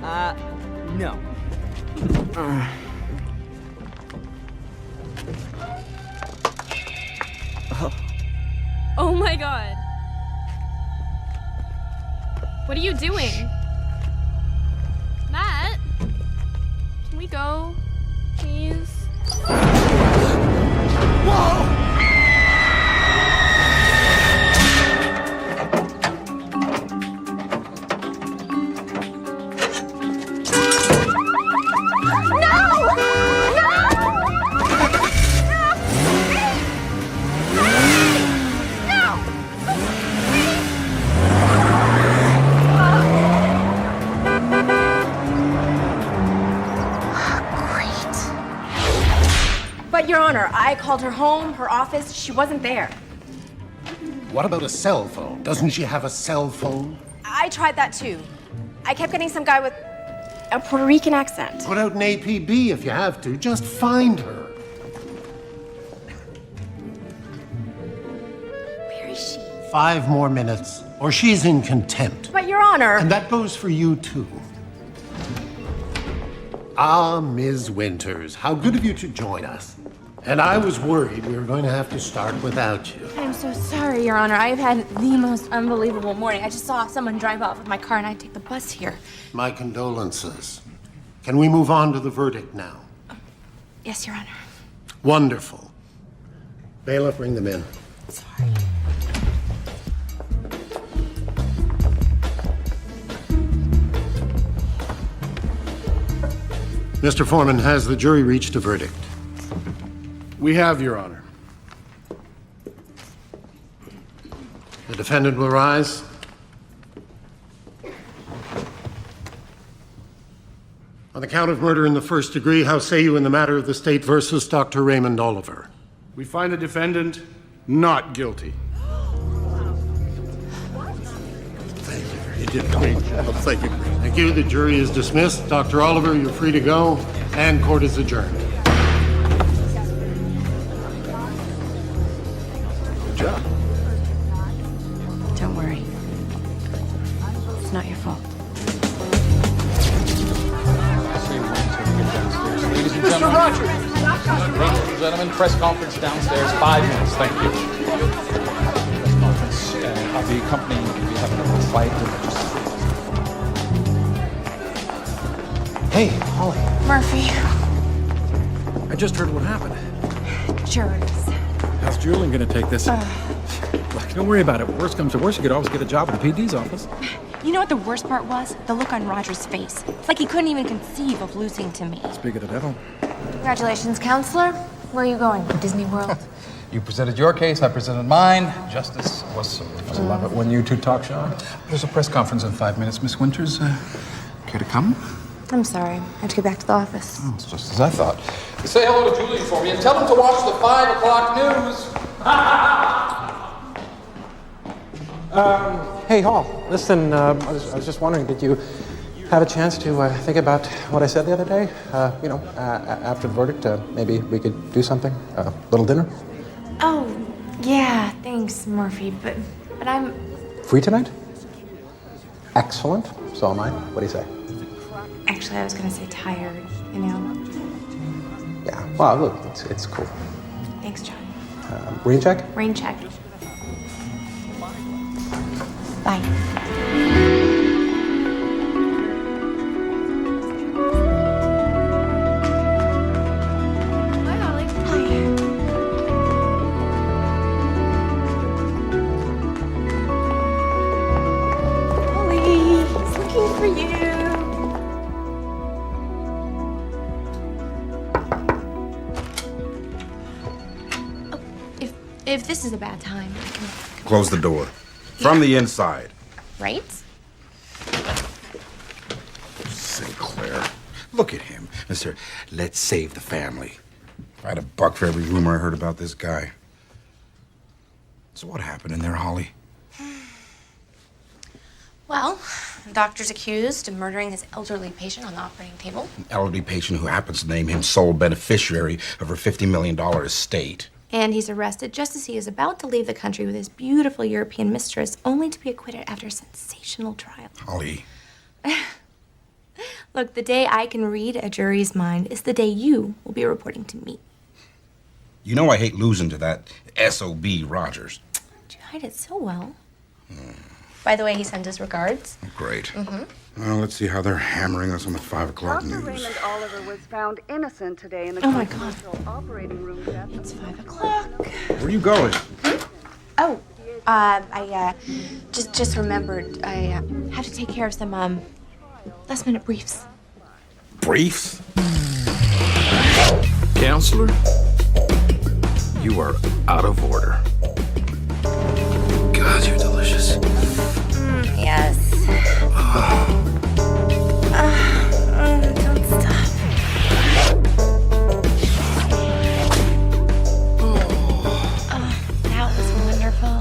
No. Oh my god. What are you doing? Matt? Can we go? Please? Whoa! But, Your Honor, I called her home, her office. She wasn't there. What about a cell phone? Doesn't she have a cell phone? I tried that too. I kept getting some guy with a Puerto Rican accent. Put out an APB if you have to. Just find her. Where is she? 5 more minutes, or she's in contempt. But, Your Honor. And that goes for you, too. Ah, Ms. Winters, how good of you to join us. And I was worried we were going to have to start without you. I'm so sorry, Your Honor. I've had the most unbelievable morning. I just saw someone drive off with my car and I'd take the bus here. My condolences. Can we move on to the verdict now? Yes, Your Honor. Wonderful. Bailiff, bring them in. Sorry. Mr. Foreman, has the jury reached a verdict? We have, Your Honor. The defendant will rise. On the count of murder in the first degree, how say you in the matter of the state versus Dr. Raymond Oliver? We find the defendant not guilty. Thank you. You did a great job. Thank you. Thank you. The jury is dismissed. Dr. Oliver, you're free to go, and court is adjourned. Good job. Don't worry. It's not your fault. Ladies and gentlemen, ladies and gentlemen, press conference downstairs, 5 minutes, thank you. Press conference, I'll be accompanying you if you have another flight. Hey, Holly. Murphy. I just heard what happened. Jurors. How's Julian gonna take this? Look, don't worry about it. Worst comes to worst, you could always get a job at the PD's office. You know what the worst part was? The look on Roger's face. It's like he couldn't even conceive of losing to me. Speak of the devil. Congratulations, counselor. Where are you going? Disney World? You presented your case, I presented mine. Justice was served. I love it when you two talk, Sean. There's a press conference in 5 minutes. Miss Winters, care to come? I'm sorry. I have to get back to the office. Oh, it's just as I thought. Say hello to Julian for me and tell him to watch the 5 o'clock news. Hey, Hall, listen, I was just wondering, did you have a chance to think about what I said the other day? After the verdict, maybe we could do something? A little dinner? Oh, yeah. Thanks, Murphy. But I'm... Free tonight? Excellent. So am I. What do you say? Actually, I was going to say tired, you know? Yeah, well, look, it's cool. Thanks, John. Rain check? Rain check. Bye. Hi, Holly. Hi. Holly, he's looking for you. Oh, if this is a bad time, I can... Close the door. From the inside. Right? Sinclair. Look at him. Mr. Let's save the family. If I had a buck for every rumor I heard about this guy. So what happened in there, Holly? Well, the doctor's accused of murdering his elderly patient on the operating table. An elderly patient who happens to name him sole beneficiary of her $50 million estate. And he's arrested just as he is about to leave the country with his beautiful European mistress, only to be acquitted after a sensational trial. Holly. Look, the day I can read a jury's mind is the day you will be reporting to me. You know I hate losing to that SOB Rogers. You hide it so well. By the way, he sent his regards. Great. Well, let's see how they're hammering us on the 5 o'clock Dr. news. Raymond Oliver was found innocent today in the Oh my God. confidential operating room death. It's 5 o'clock. Where are you going? Oh, I just remembered I have to take care of some last minute briefs. Briefs? Counselor, you are out of order. God, you're delicious. Yes. Don't stop. That was wonderful.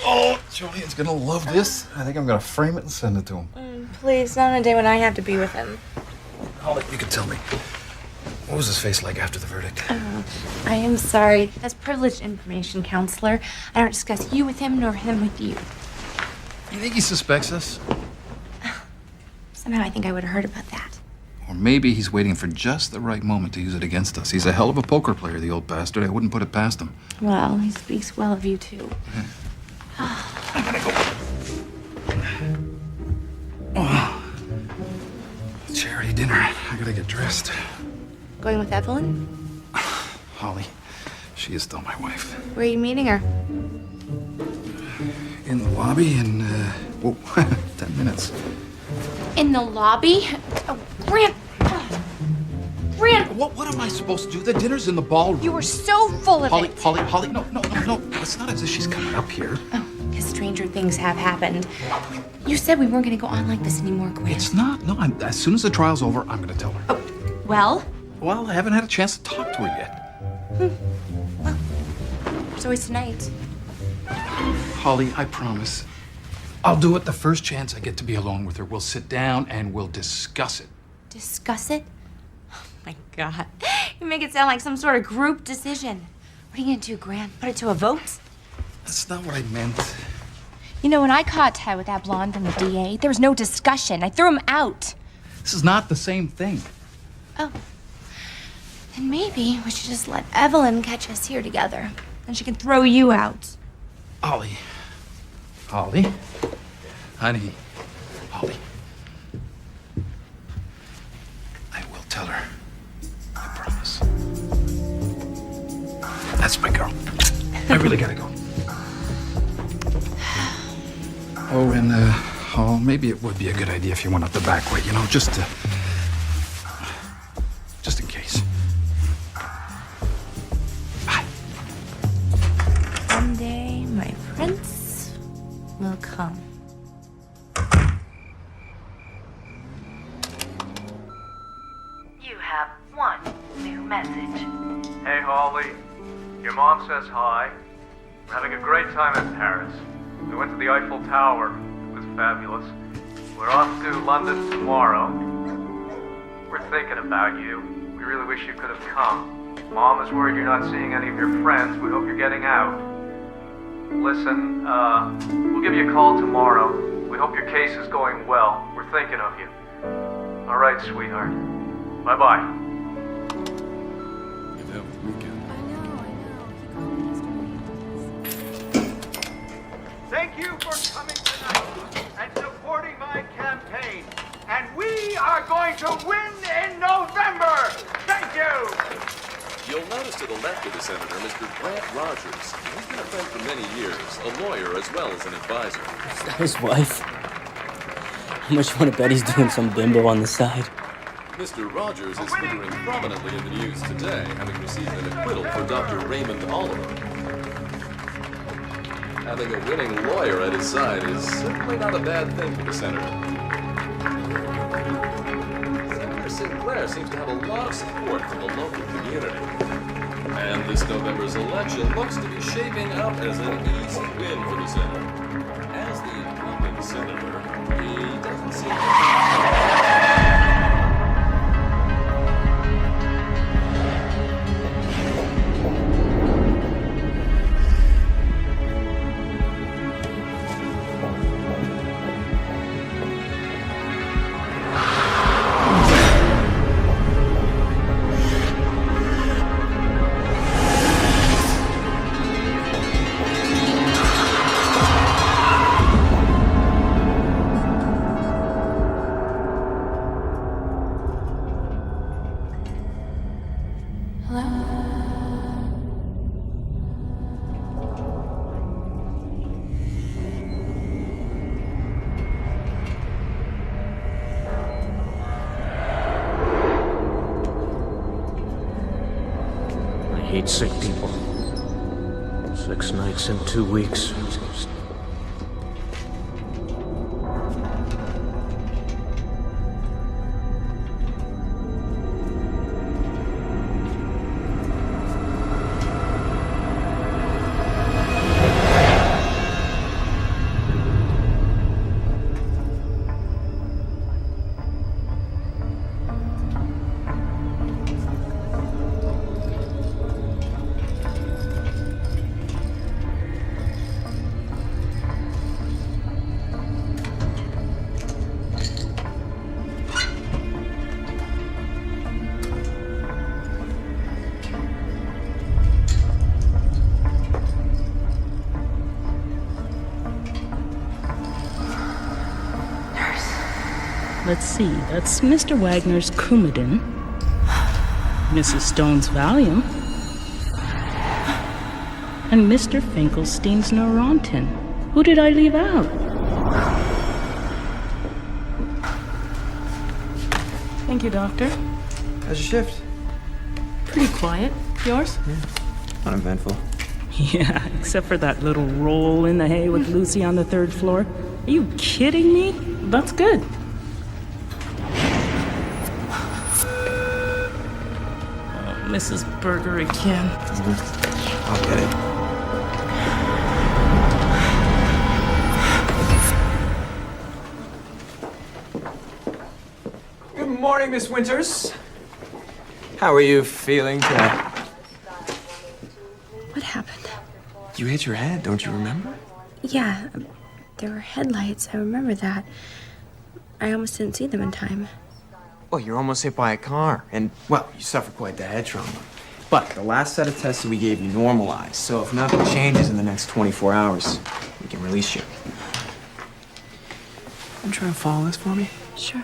Oh, Julian's gonna love this. I think I'm gonna frame it and send it to him. Please, not on a day when I have to be with him. Holly, you can tell me. What was his face like after the verdict? I am sorry. That's privileged information, counselor. I don't discuss you with him nor him with you. You think he suspects us? Somehow I think I would have heard about that. Or maybe he's waiting for just the right moment to use it against us. He's a hell of a poker player, the old bastard. I wouldn't put it past him. Well, he speaks well of you, too. I gotta go. Charity dinner. I gotta get dressed. Going with Evelyn? Holly, she is still my wife. Where are you meeting her? In the lobby in, 10 minutes. In the lobby? Oh, Grant! Grant! What am I supposed to do? The dinner's in the ballroom. You were so full of Holly, it. Holly, no. It's not as if she's coming up here. Oh, because stranger things have happened. You said we weren't going to go on like this anymore, Grant. It's not. No, as soon as the trial's over, I'm gonna tell her. Well, Well, I haven't had a chance to talk to her yet. it's always tonight. Holly, I promise. I'll do it the first chance I get to be alone with her. We'll sit down and we'll discuss it. Discuss it? Oh, my God. You make it sound like some sort of group decision. What are you going to do, Grant? Put it to a vote? That's not what I meant. You know, when I caught Ted with that blonde from the DA, there was no discussion. I threw him out. This is not the same thing. Oh. Then maybe we should just let Evelyn catch us here together. And she can throw you out. Holly. Honey. Holly. I will tell her. I promise. That's my girl. I really gotta go. Oh, and, maybe it would be a good idea if you went out the back way, just in case. Bye. One day, my prince will come. You have one new message. Hey, Holly. Your mom says hi. We're having a great time in Paris. We went to the Eiffel Tower. It was fabulous. We're off to London tomorrow. We're thinking about you. We really wish you could have come. Mom is worried you're not seeing any of your friends. We hope you're getting out. Listen, we'll give you a call tomorrow. We hope your case is going well. We're thinking of you. All right, sweetheart. Bye-bye. Thank you for coming tonight and supporting my campaign. And we are going to win in November. Thank you. You'll notice to the left of the senator, Mr. Grant Rogers. He's been a friend for many years, a lawyer as well as an advisor. Is that his wife? How much you want to bet he's doing some bimbo on the side? Mr. Rogers is figuring prominently in the news today, having received an acquittal for Dr. Raymond Oliver. Having a winning lawyer at his side is certainly not a bad thing for the senator. Senator Sinclair seems to have a lot of support from the local community. And this November's election looks to be shaping up as an easy win for the senator. As the incumbent senator, he doesn't seem to... avoid sick people. 6 nights in 2 weeks. Let's see, that's Mr. Wagner's Coumadin, Mrs. Stone's Valium, and Mr. Finkelstein's Neurontin. Who did I leave out? Thank you, Doctor. How's your shift? Pretty quiet. Yours? Uneventful. Yeah, except for that little roll in the hay with Lucy on the 3rd floor. Are you kidding me? That's good. Mrs. Berger again. I'll get it. Good morning, Miss Winters. How are you feeling today? What happened? You hit your head, don't you remember? Yeah, there were headlights. I remember that. I almost didn't see them in time. Well, you're almost hit by a car, and, well, you suffered quite the head trauma. But the last set of tests that we gave you normalized, so if nothing changes in the next 24 hours, we can release you. You try and follow this for me? Sure.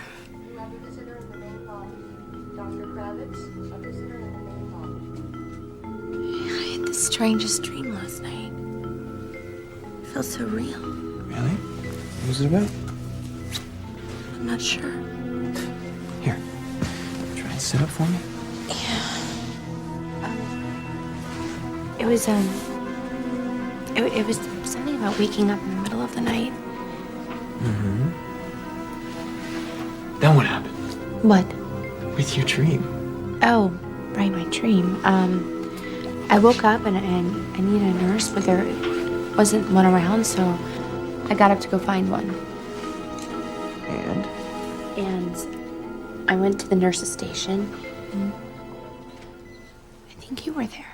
I had the strangest dream last night. It felt so real. Really? What was it about? I'm not sure. Here, try and sit up for me. It was, it was something about waking up in the middle of the night. Mm-hmm. Then what happened? What? With your dream. Oh, right, my dream. I woke up and I needed a nurse, but there wasn't one around, so I got up to go find one. And? And I went to the nurse's station, and I think you were there.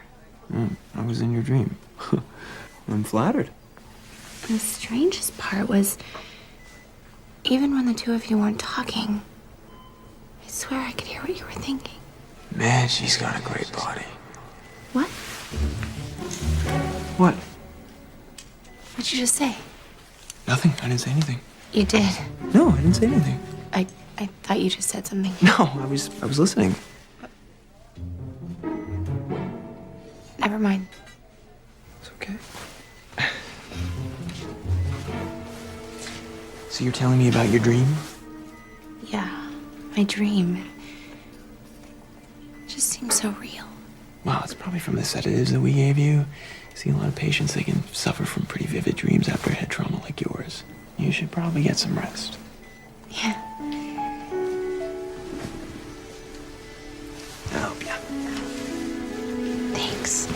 I was in your dream. I'm flattered. The strangest part was, even when the two of you weren't talking, I swear I could hear what you were thinking. Man, she's got a great body. What? What? What'd you just say? Nothing. I didn't say anything. You did. No, I didn't say anything. I thought you just said something. No, I was listening. Never mind. It's okay. So you're telling me about your dream? Yeah, my dream. It just seems so real. Well, it's probably from the sedatives that we gave you. See, a lot of patients, they can suffer from pretty vivid dreams after head trauma like yours. You should probably get some rest. Yeah. I'll help you. Thanks.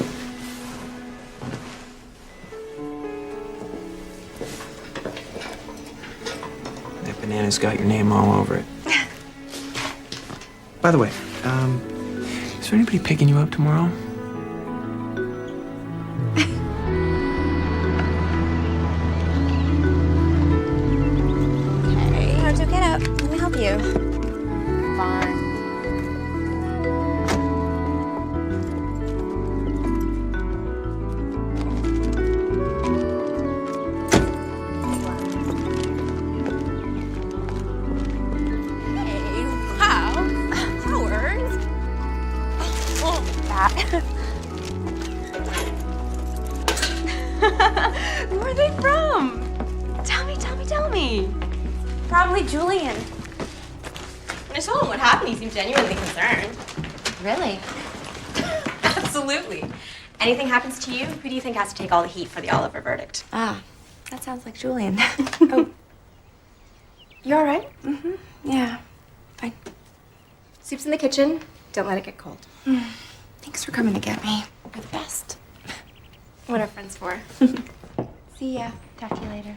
That banana's got your name all over it. By the way, is there anybody picking you up tomorrow? Hey, how'd you get up? Let me help you. Fine. Where are they from? Tell me. Probably Julian. When I told him what happened, he seemed genuinely concerned. Really? That's Absolutely. Anything happens to you, who do you think has to take all the heat for the Oliver verdict? Ah, that sounds like Julian. Oh. You all right? Mm-hmm. Yeah, fine. Soup's in the kitchen. Don't let it get cold. Thanks for coming to get me. You're the best. What are friends for? See ya. Talk to you later.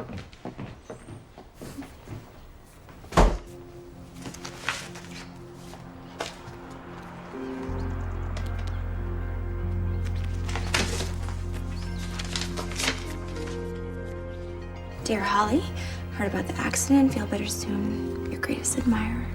Dear Holly, heard about the accident. Feel better soon. Your greatest admirer.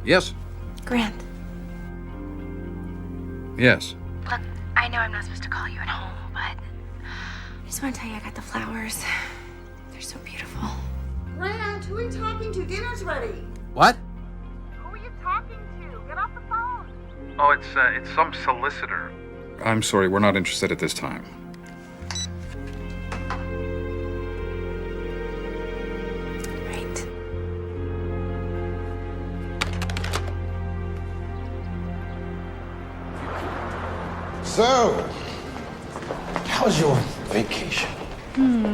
Yes? Grant, Yes. look, I know I'm not supposed to call you at home, but I just want to tell you I got the flowers. They're so beautiful. Grant, who are you talking to? Dinner's ready. What? Who are you talking to? Get off the phone. Oh, it's some solicitor. I'm sorry, we're not interested at this time. Right. So, how's your vacation?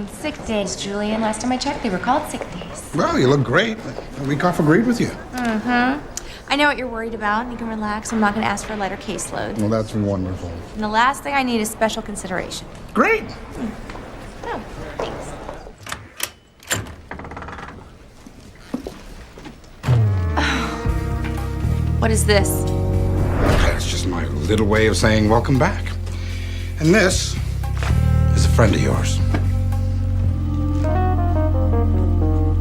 Sick days, Julian. Last time I checked, they were called sick days. Well, you look great. A week off agreed with you. Mm-hmm. I know what you're worried about. You can relax. I'm not going to ask for a lighter caseload. Well, that's wonderful. And the last thing I need is special consideration. Great. Oh, thanks. What is this? That's just my little way of saying welcome back. And this is a friend of yours.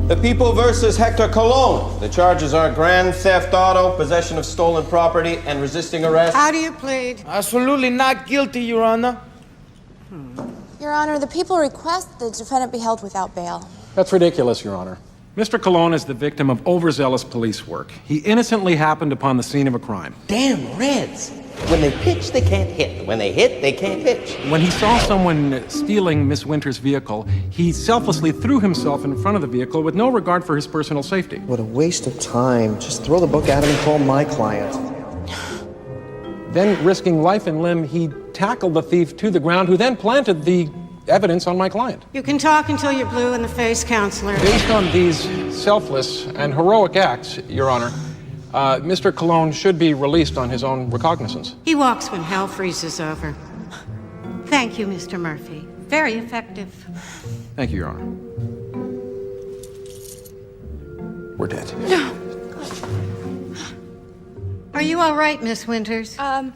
The People versus Hector Colon. The charges are grand theft auto, possession of stolen property, and resisting arrest. How do you plead? Absolutely not guilty, Your Honor. Your Honor, the people request the defendant be held without bail. That's ridiculous, Your Honor. Mr. Cologne is the victim of overzealous police work. He innocently happened upon the scene of a crime. Damn Reds. When they pitch, they can't hit. When they hit, they can't pitch. When he saw someone stealing Miss Winter's vehicle, he selflessly threw himself in front of the vehicle with no regard for his personal safety. What a waste of time. Just throw the book at him and call my client. Then, risking life and limb, he tackled the thief to the ground, who then planted the evidence on my client. You can talk until you're blue in the face, counselor. Based on these selfless and heroic acts, Your Honor, Mr. Cologne should be released on his own recognizance. He walks when hell freezes over. Thank you, Mr. Murphy. Very effective. Thank you, Your Honor. We're dead. Are you all right, Miss Winters? I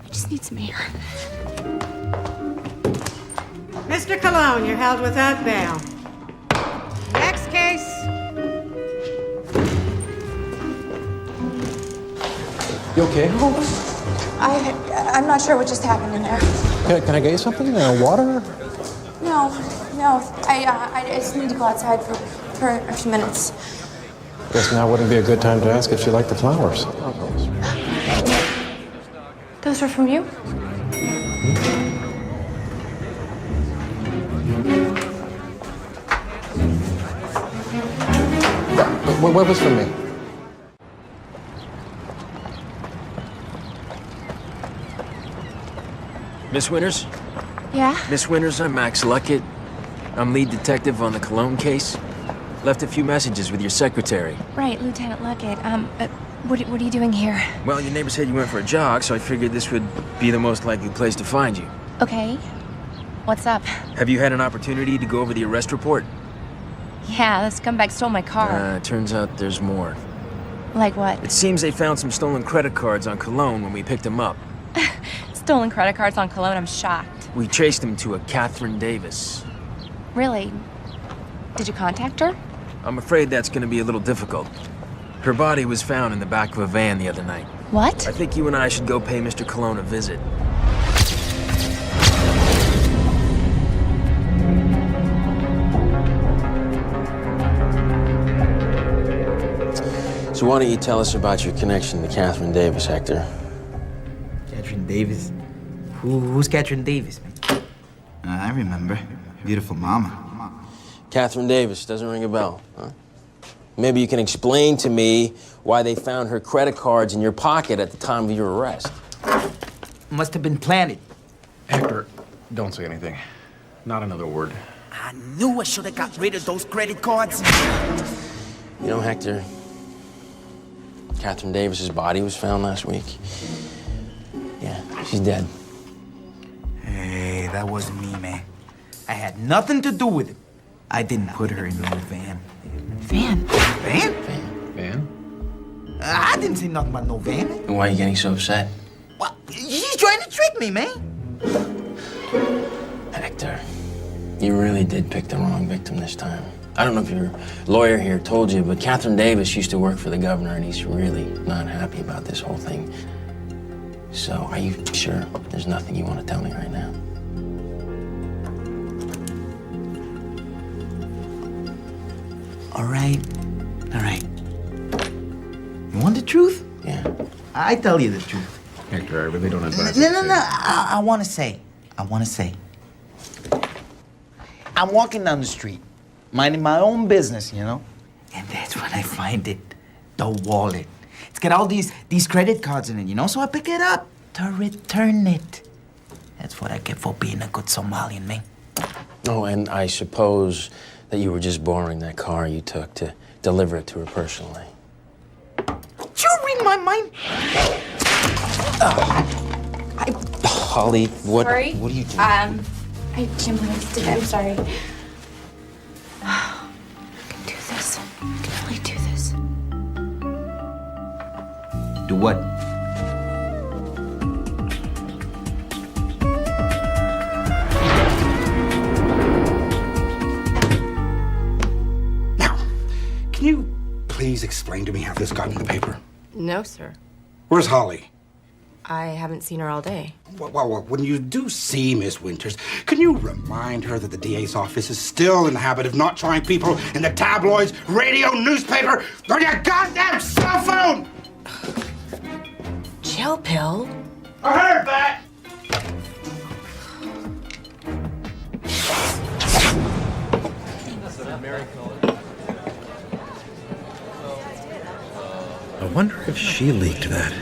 just need some air. Mr. Cologne, you're held without bail. Next case. You okay? I'm not sure what just happened in there. Can I get you something? Water? No. I just need to go outside for a few minutes. Guess now wouldn't be a good time to ask if she liked the flowers. Those were from you? What was from me? Miss Winters? Yeah? Miss Winters, I'm Max Luckett. I'm lead detective on the Cologne case. Left a few messages with your secretary. Right, Lieutenant Luckett. What are you doing here? Well, your neighbor said you went for a jog, so I figured this would be the most likely place to find you. Okay. What's up? Have you had an opportunity to go over the arrest report? Yeah, this scumbag stole my car. Turns out there's more. Like what? It seems they found some stolen credit cards on Cologne when we picked him up. Stolen credit cards on Cologne, I'm shocked. We traced him to a Catherine Davis. Really? Did you contact her? I'm afraid that's going to be a little difficult. Her body was found in the back of a van the other night. What? I think you and I should go pay Mr. Cologne a visit. So why don't you tell us about your connection to Catherine Davis, Hector? Catherine Davis? Who's Catherine Davis, man? I remember. Beautiful mama. Catherine Davis, doesn't ring a bell, huh? Maybe you can explain to me why they found her credit cards in your pocket at the time of your arrest. Must have been planted. Hector, don't say anything. Not another word. I knew I should have got rid of those credit cards. You know, Hector, Catherine Davis's body was found last week. Yeah, she's dead. Hey, that wasn't me, man. I had nothing to do with it. I didn't put her in no van. Van? Van? Van? I didn't say nothing about no van. And why are you getting so upset? What? He's trying to trick me, man. Hector, you really did pick the wrong victim this time. I don't know if your lawyer here told you, but Catherine Davis used to work for the governor, and he's really not happy about this whole thing. So, are you sure there's nothing you want to tell me right now? All right. You want the truth? Yeah. I tell you the truth. Hector, I really don't advise No. it. I want to say. I'm walking down the street, minding my own business, you know? And that's when I find it. The wallet. It's got all these credit cards in it, you know? So I pick it up to return it. That's what I get for being a good Somalian, man. Oh, and I suppose that you were just borrowing that car you took to deliver it to her personally. Did you read my mind? Holly, what Sorry? are you doing? I can't believe I just did it. I'm sorry. I can do this. I can really do this. Do what? Can you please explain to me how this got in the paper? No, sir. Where's Holly? I haven't seen her all day. Well, when you do see Miss Winters, can you remind her that the DA's office is still in the habit of not trying people in the tabloids, radio, newspaper, or your goddamn cell phone? Chill pill? I heard that! I wonder if she leaked that.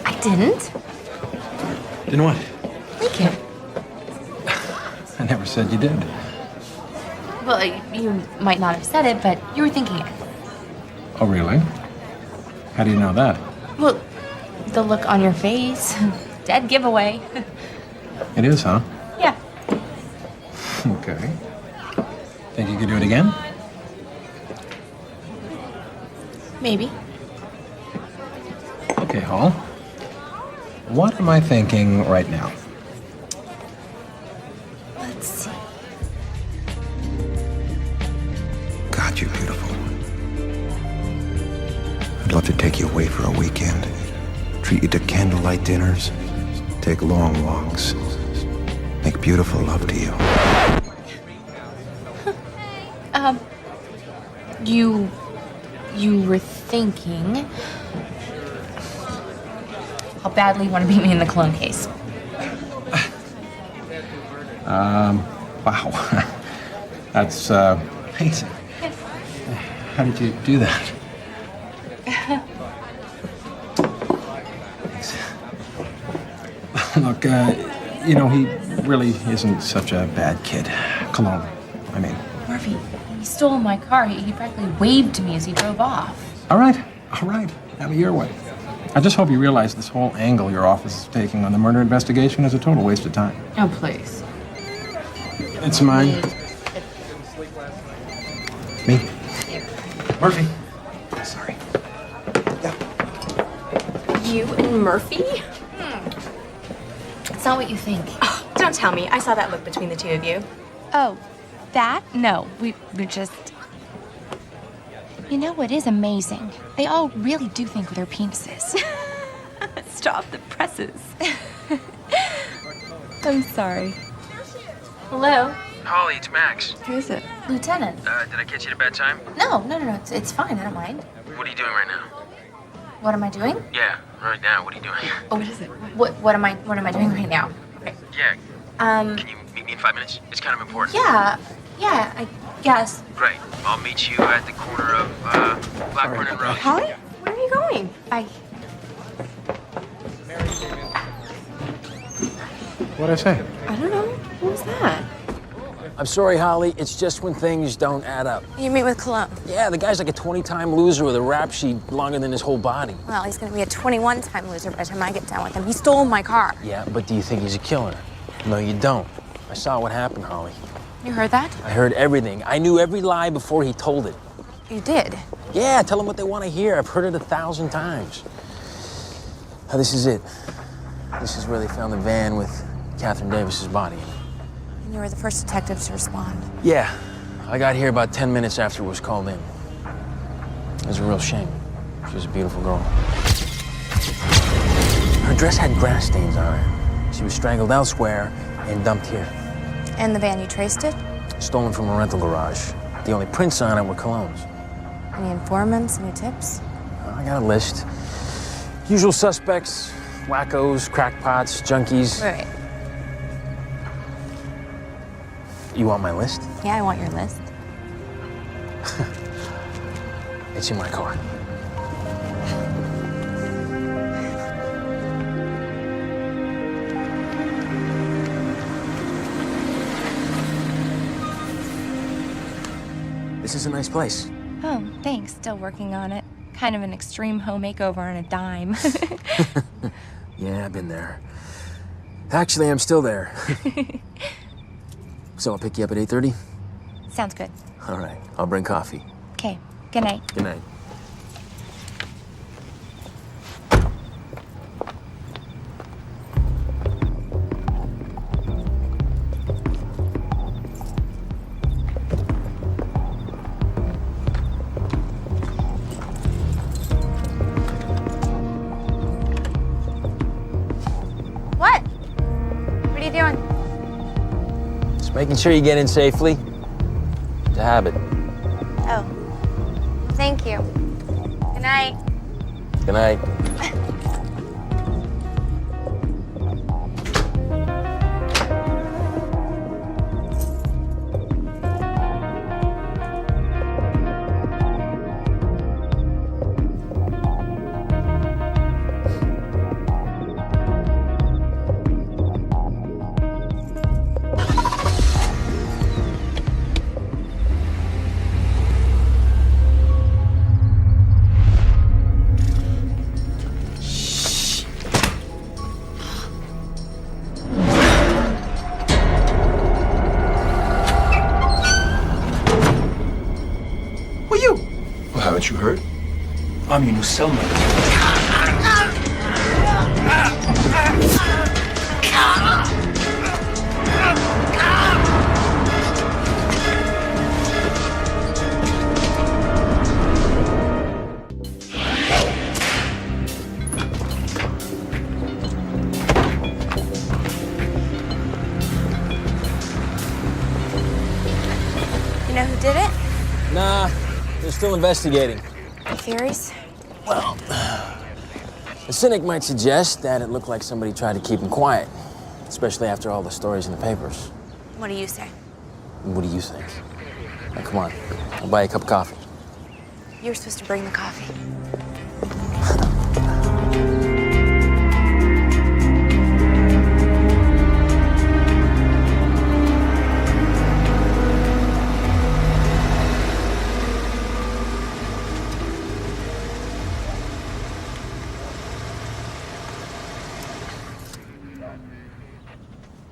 I didn't. Then what? Leak it. I never said you did. Well, you might not have said it, but you were thinking it. Oh, really? How do you know that? Well, the look on your face. Dead giveaway. It is, huh? Yeah. Okay. Think you could do it again? Maybe. Okay, Hall. What am I thinking right now? Let's see. God, you're beautiful. I'd love to take you away for a weekend. Treat you to candlelight dinners. Take long walks. Make beautiful love to you. You were thinking how badly you want to beat me in the cologne case. Wow. That's, amazing. How did you do that? Look, you know, he really isn't such a bad kid. Cologne, I mean. Murphy, he stole my car. He practically waved to me as he drove off. All right. Have it your way. I just hope you realize this whole angle your office is taking on the murder investigation is a total waste of time. Oh, please. It's mine. Me. Murphy. Sorry. You and Murphy? It's not what you think. Oh, don't tell me. I saw that look between the two of you. Oh, that? No, we're just... You know what is amazing? They all really do think with their penises. Stop the presses. I'm sorry. Hello? Holly, it's Max. Who is it? Lieutenant. Did I catch you at a bad time? No. It's fine. I don't mind. What are you doing right now? What am I doing? Yeah, right now. What are you doing? Oh, what is it? What am I doing right now? Yeah. Um. Can you meet me in 5 minutes? It's kind of important. Yeah. I guess. Great. I'll meet you at the corner of Blackburn and Rose. Holly, where are you going? Bye. What'd I say? I don't know. What was that? I'm sorry, Holly. It's just when things don't add up. You meet with Cologne. Yeah, the guy's like a 20-time loser with a rap sheet longer than his whole body. Well, he's gonna be a 21-time loser by the time I get done with him. He stole my car. Yeah, but do you think he's a killer? No, you don't. I saw what happened, Holly. You heard that? I heard everything. I knew every lie before he told it. You did? Yeah, tell them what they want to hear. I've heard it 1,000 times. Now, this is it. This is where they found the van with Catherine Davis's body in it. And you were the first detective to respond. Yeah, I got here about 10 minutes after it was called in. It was a real shame. She was a beautiful girl. Her dress had grass stains on it. She was strangled elsewhere and dumped here. And the van, you traced it? Stolen from a rental garage. The only prints on it were Cologne's. Any informants, any tips? I got a list. Usual suspects, wackos, crackpots, junkies. Wait. You want my list? Yeah, I want your list. It's in my car. This is a nice place. Oh, thanks. Still working on it. Kind of an extreme home makeover on a dime. Yeah, I've been there. Actually, I'm still there. So I'll pick you up at 8:30? Sounds good. All right, I'll bring coffee. Okay. Good night. Good night. What? What are you doing? Just making sure you get in safely. It's a habit. Oh. Thank you. Good night. Good night. Well, haven't you heard? I'm your new cellmate. You know who did it? Nah, they're still investigating. Any theories? Well, a cynic might suggest that it looked like somebody tried to keep him quiet, especially after all the stories in the papers. What do you say? What do you think? Now, come on, I'll buy you a cup of coffee. You were supposed to bring the coffee.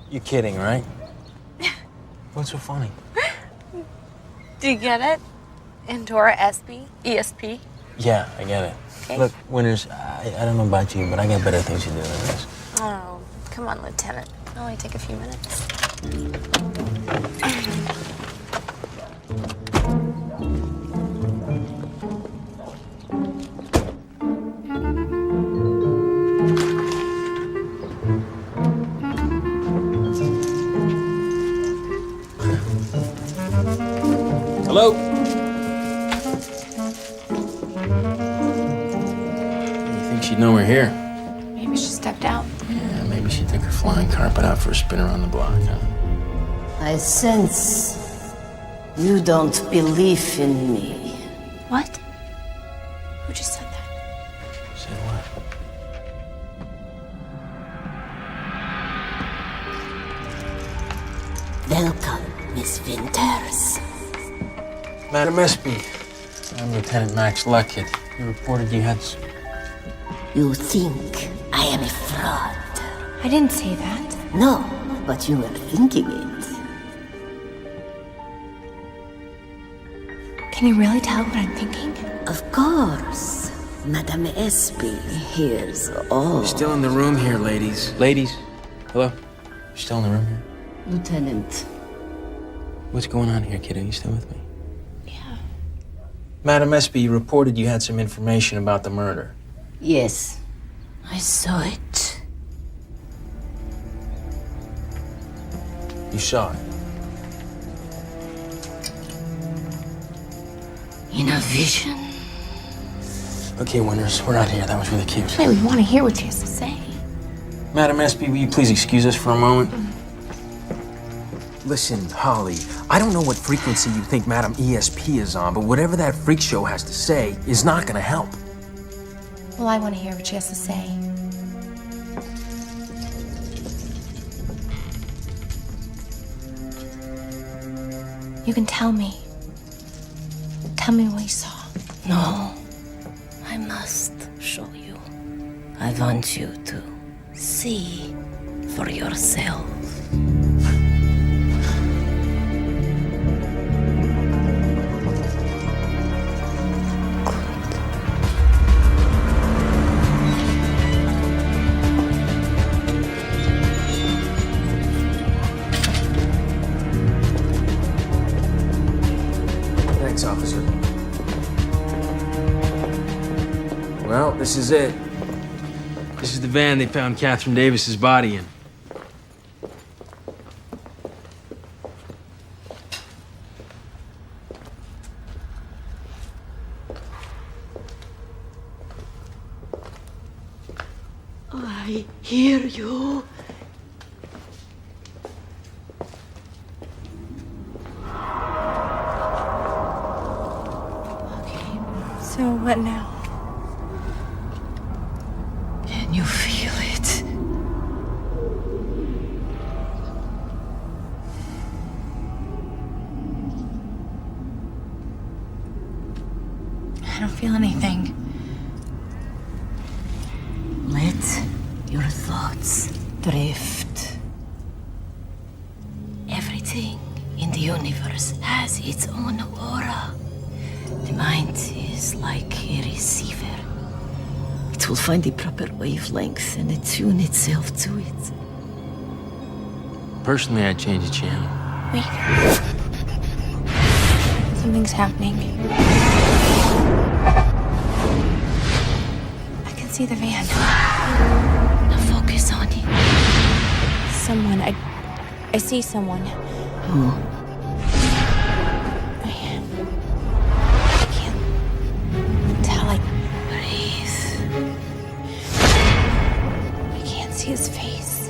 You're kidding, right? What's so funny? Do you get it? Endora ESP? Yeah, I get it. Okay. Look, Winters, I don't know about you, but I got better things to do than this. Oh, come on, Lieutenant. It'll only take a few minutes. Hello? You think she'd know we're here? Maybe she stepped out. Yeah, maybe she took her flying carpet out for a spin around the block, huh? I sense you don't believe in me. What? Who just said that? Said what? Welcome, Miss Winters. Madam Espy, I'm Lieutenant Max Luckett. You reported you had... You think I am a fraud? I didn't say that. No, but you were thinking it. Can you really tell what I'm thinking? Of course. Madame Espy hears all. You're still in the room here, ladies. Ladies? Hello? You're still in the room here? Lieutenant. What's going on here, kid? Are you still with me? Yeah. Madam Espy, you reported you had some information about the murder. Yes, I saw it. You saw it? In a vision? Okay, Winters, we're out here. That was really cute. Hey, we want to hear what she has to say. Madam Espy, will you please excuse us for a moment? Listen, Holly, I don't know what frequency you think Madam ESP is on, but whatever that freak show has to say is not gonna help. Well, I want to hear what she has to say. You can tell me. Tell me what you saw. No, I must show you. I want you to see for yourself. Thanks, officer. Well, this is it. This is the van they found Catherine Davis's body in. I hear you. So what now? Can you feel it? I don't feel anything. Let your thoughts drift. Everything in the universe has its own aura. The mind is like a receiver. It will find the proper wavelength and attune itself to it. Personally, I'd change the channel. Wait. Something's happening. I can see the van. Now focus on it. Someone. I see someone. Who? I can't tell. Breathe. I can't see his face.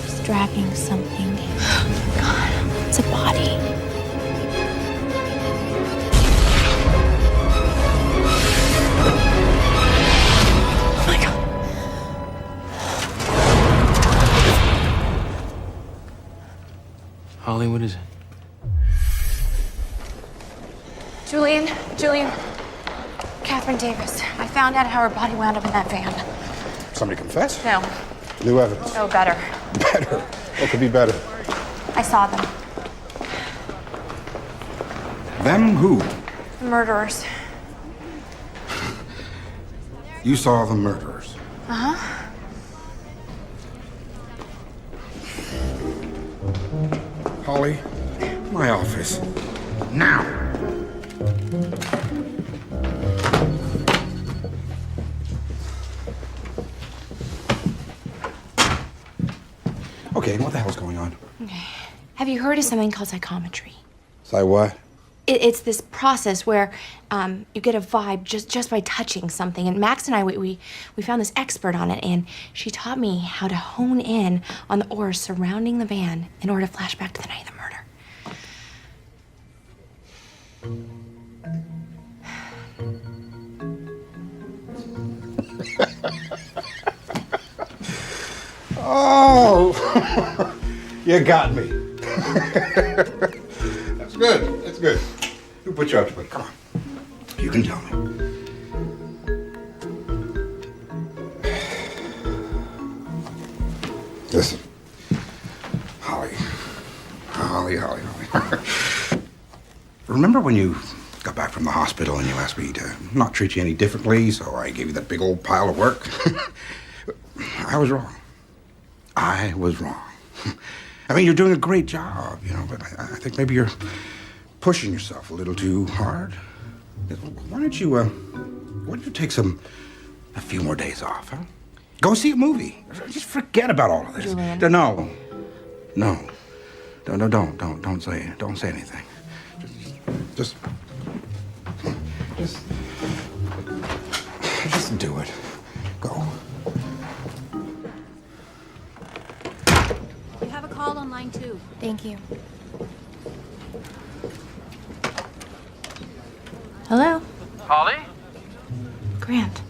He's dragging something. God, it's a body. Oh my God. Holly, what is it? Julian, Catherine Davis. I found out how her body wound up in that van. Somebody confess? No, New evidence. no, better. Better. What could be better? I saw them. Them who? The murderers. You saw the murderers. Uh-huh. Holly, my office. Now! Okay, what the hell's going on? Okay. Have you heard of something called psychometry? Say what? It's this process where you get a vibe just by touching something. And Max and I, we found this expert on it, and she taught me how to hone in on the aura surrounding the van in order to flash back to the night of the murder. Oh, you got me. That's good. That's good. Who put you up to it? Come on. You can tell me. Listen, Holly. Remember when you got back from the hospital and you asked me to not treat you any differently, so I gave you that big old pile of work? I was wrong. I was wrong. I mean, you're doing a great job, you know, but I think maybe you're pushing yourself a little too hard. Why don't you take a few more days off, huh? Go see a movie. Just forget about all of this. Julian. No. Don't say anything. Just do it. Go. You have a call on line 2. Thank you. Hello? Holly? Grant.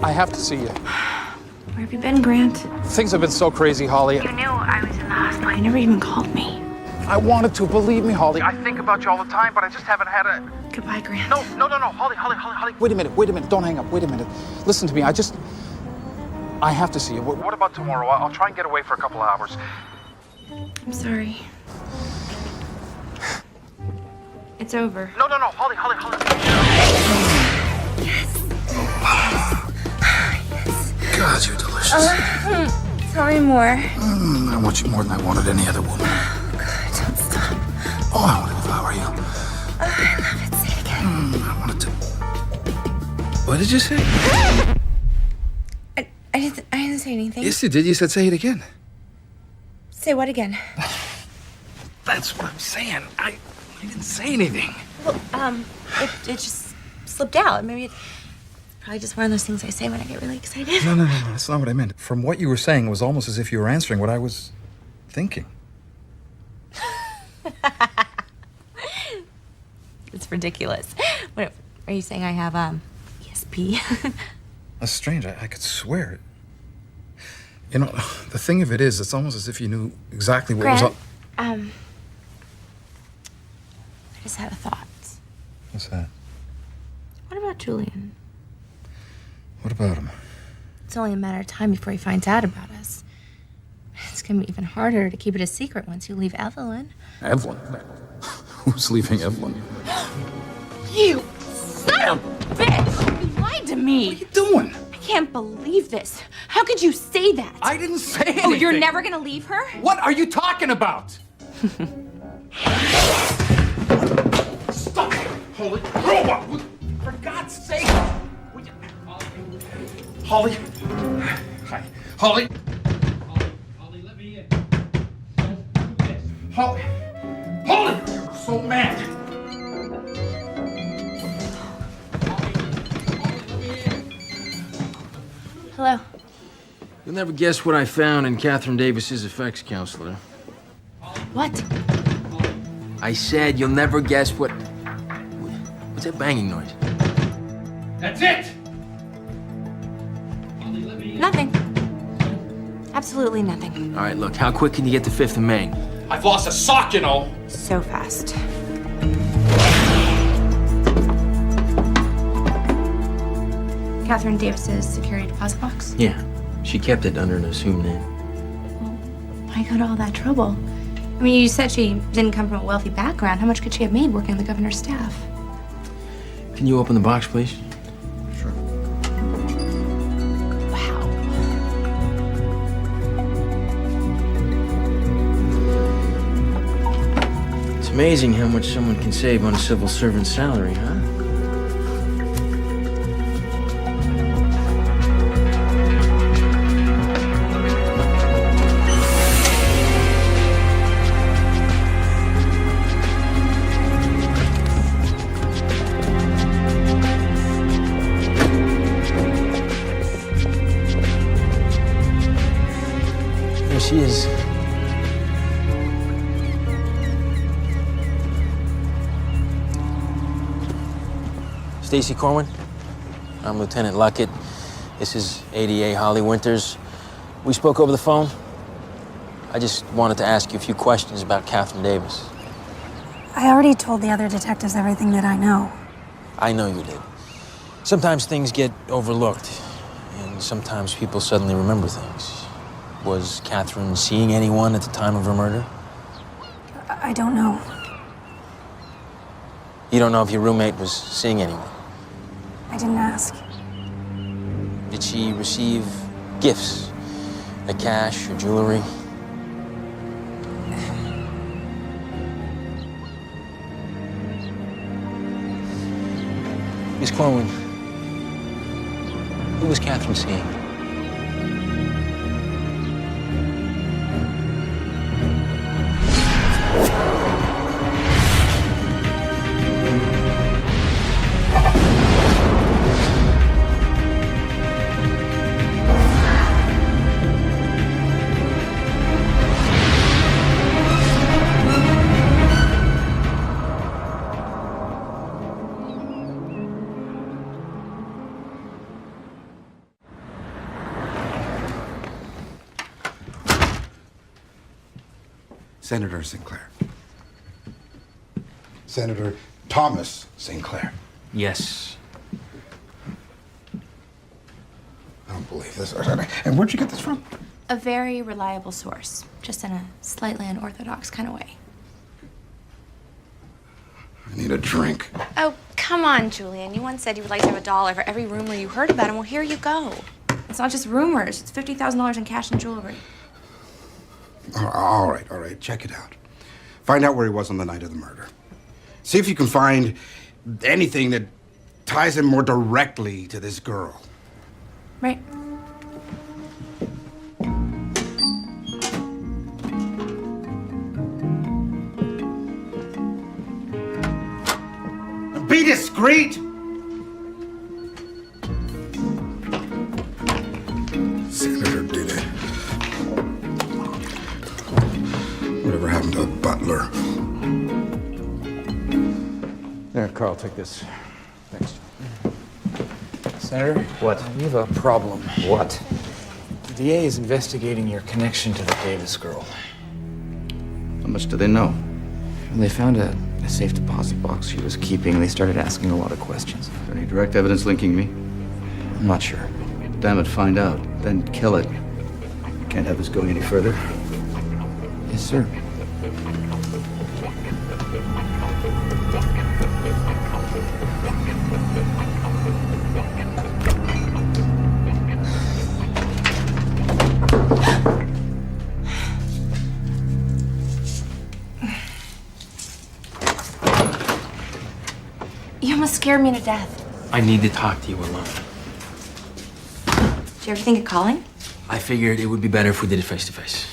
I have to see you. Where have you been, Grant? Things have been so crazy, Holly. You knew I was in the hospital. You never even called me. I wanted to, believe me, Holly. I think about you all the time, but I just haven't had a... Goodbye, Grant. No, Holly. Wait a minute, don't hang up, wait a minute. Listen to me, I have to see you. What about tomorrow? I'll try and get away for a couple hours. I'm sorry. It's over. No, Holly. God, you're delicious. Tell me more. I want you more than I wanted any other woman. God, don't stop. Oh, I want to devour you. I love it. Say it again. I wanted to... What did you say? I didn't say anything. Yes, you did. You said say it again. Say what again? That's what I'm saying. I didn't say anything. Well, it just slipped out. Maybe it's probably just one of those things I say when I get really excited. No, that's not what I meant. From what you were saying, it was almost as if you were answering what I was thinking. It's ridiculous. What are you saying? I have ESP? That's strange. I could swear it. You know, the thing of it is, it's almost as if you knew exactly what Grant, was up. I just had a thought. What's that? What about Julian? What about him? It's only a matter of time before he finds out about us. It's gonna be even harder to keep it a secret once you leave Evelyn. Evelyn? Who's leaving Evelyn? You son of a bitch! You lied to me! What are you doing? I can't believe this. How could you say that? I didn't say anything. Oh, you're never gonna leave her? What are you talking about? Stop it, Holly. Grow up! For God's sake! Holly? Hi. Holly? Holly, let me in. Don't do this. Holly! You're so mad! Hello. You'll never guess what I found in Catherine Davis's effects counselor. What? I said you'll never guess what... What's that banging noise? That's it! Nothing. Absolutely nothing. All right, look, how quick can you get to 5th and Main? I've lost a sock, you know. So fast. Catherine Davis's security deposit box? Yeah, she kept it under an assumed name. Why go to all that trouble? I mean, you said she didn't come from a wealthy background. How much could she have made working on the governor's staff? Can you open the box, please? Sure. Wow. It's amazing how much someone can save on a civil servant's salary, huh? There she is. Stacy Corwin. I'm Lieutenant Luckett. This is ADA Holly Winters. We spoke over the phone. I just wanted to ask you a few questions about Catherine Davis. I already told the other detectives everything that I know. I know you did. Sometimes things get overlooked, and sometimes people suddenly remember things. Was Catherine seeing anyone at the time of her murder? I don't know. You don't know if your roommate was seeing anyone? I didn't ask. Did she receive gifts? Like cash or jewelry? Miss Corwin, who was Catherine seeing? Senator Sinclair. Senator Thomas Sinclair. Yes. I don't believe this. And where'd you get this from? A very reliable source, just in a slightly unorthodox kind of way. I need a drink. Oh, come on, Julian. You once said you would like to have $1 for every rumor you heard about him. Well, here you go. It's not just rumors. It's $50,000 in cash and jewelry. All right. Check it out. Find out where he was on the night of the murder. See if you can find anything that ties him more directly to this girl. Right. Be discreet! Senator did it. Whatever happened to Butler? There, Carl, take this. Thanks. Senator? What? We have a problem. What? The DA is investigating your connection to the Davis girl. How much do they know? They found a safe deposit box she was keeping. They started asking a lot of questions. Is there any direct evidence linking me? I'm not sure. Damn it, find out. Then kill it. Can't have this going any further. Yes, sir. You almost scared me to death. I need to talk to you alone. Did you ever think of calling? I figured it would be better if we did it face to face.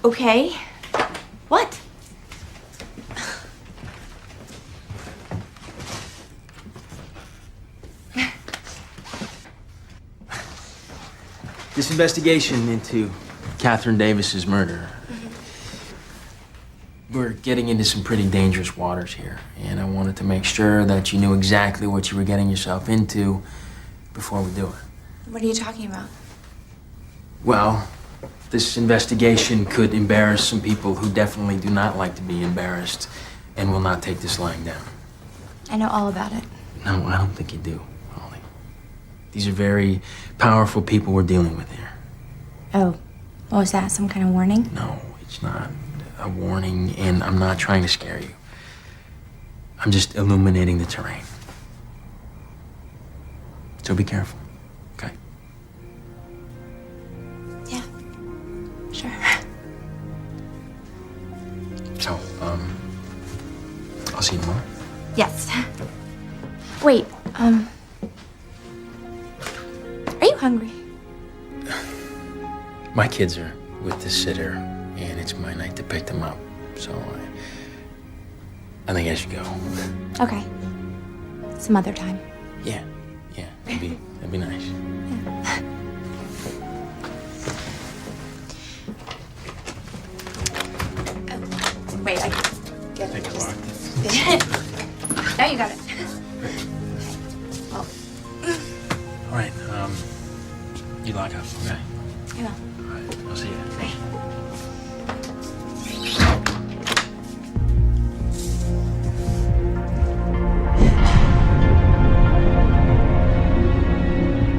Okay. What? This investigation into Catherine Davis's murder. We're getting into some pretty dangerous waters here, and I wanted to make sure that you knew exactly what you were getting yourself into before we do it. What are you talking about? Well, this investigation could embarrass some people who definitely do not like to be embarrassed and will not take this lying down. I know all about it. No, I don't think you do, Holly. These are very powerful people we're dealing with here. Oh, what was that? Some kind of warning? No, it's not a warning, and I'm not trying to scare you. I'm just illuminating the terrain. So be careful, okay? Yeah, sure. So, I'll see you tomorrow. Yes. Wait, are you hungry? My kids are with the sitter, and it's my night to pick them up. So I think I should go. Okay. Some other time. Yeah, that'd be nice. wait. I get it. Now you got it. All right, you lock up, okay? Yeah. All right, I'll see you.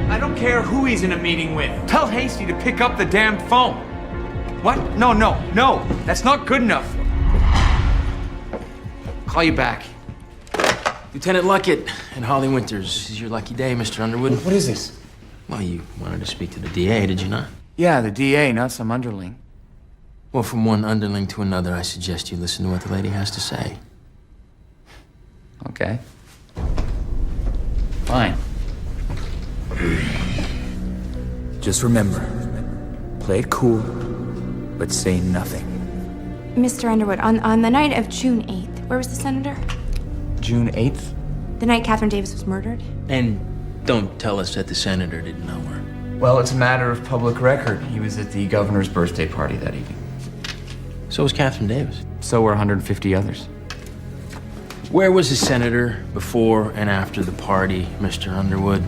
I don't care who he's in a meeting with. Tell Hasty to pick up the damn phone. What? No. That's not good enough. Call you back. Lieutenant Luckett and Holly Winters. This is your lucky day, Mr. Underwood. What is this? Well, you wanted to speak to the DA, did you not? Yeah, the DA, not some underling. Well, from one underling to another, I suggest you listen to what the lady has to say. Okay. Fine. Just remember, play it cool, but say nothing. Mr. Underwood, on the night of June 8th, where was the senator? June 8th? The night Catherine Davis was murdered? And don't tell us that the senator didn't know her. Well, it's a matter of public record. He was at the governor's birthday party that evening. So was Catherine Davis. So were 150 others. Where was the senator before and after the party, Mr. Underwood?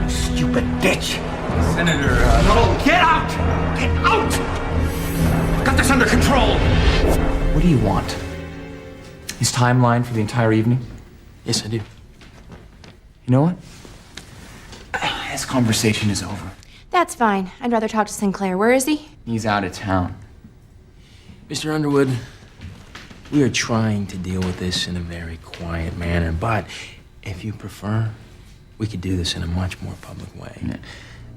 Stupid bitch! Senator, no, get out! Get out! Got this under control! What do you want? His timeline for the entire evening? Yes, I do. You know what? This conversation is over. That's fine. I'd rather talk to Sinclair. Where is he? He's out of town. Mr. Underwood, we are trying to deal with this in a very quiet manner, but if you prefer, we could do this in a much more public way.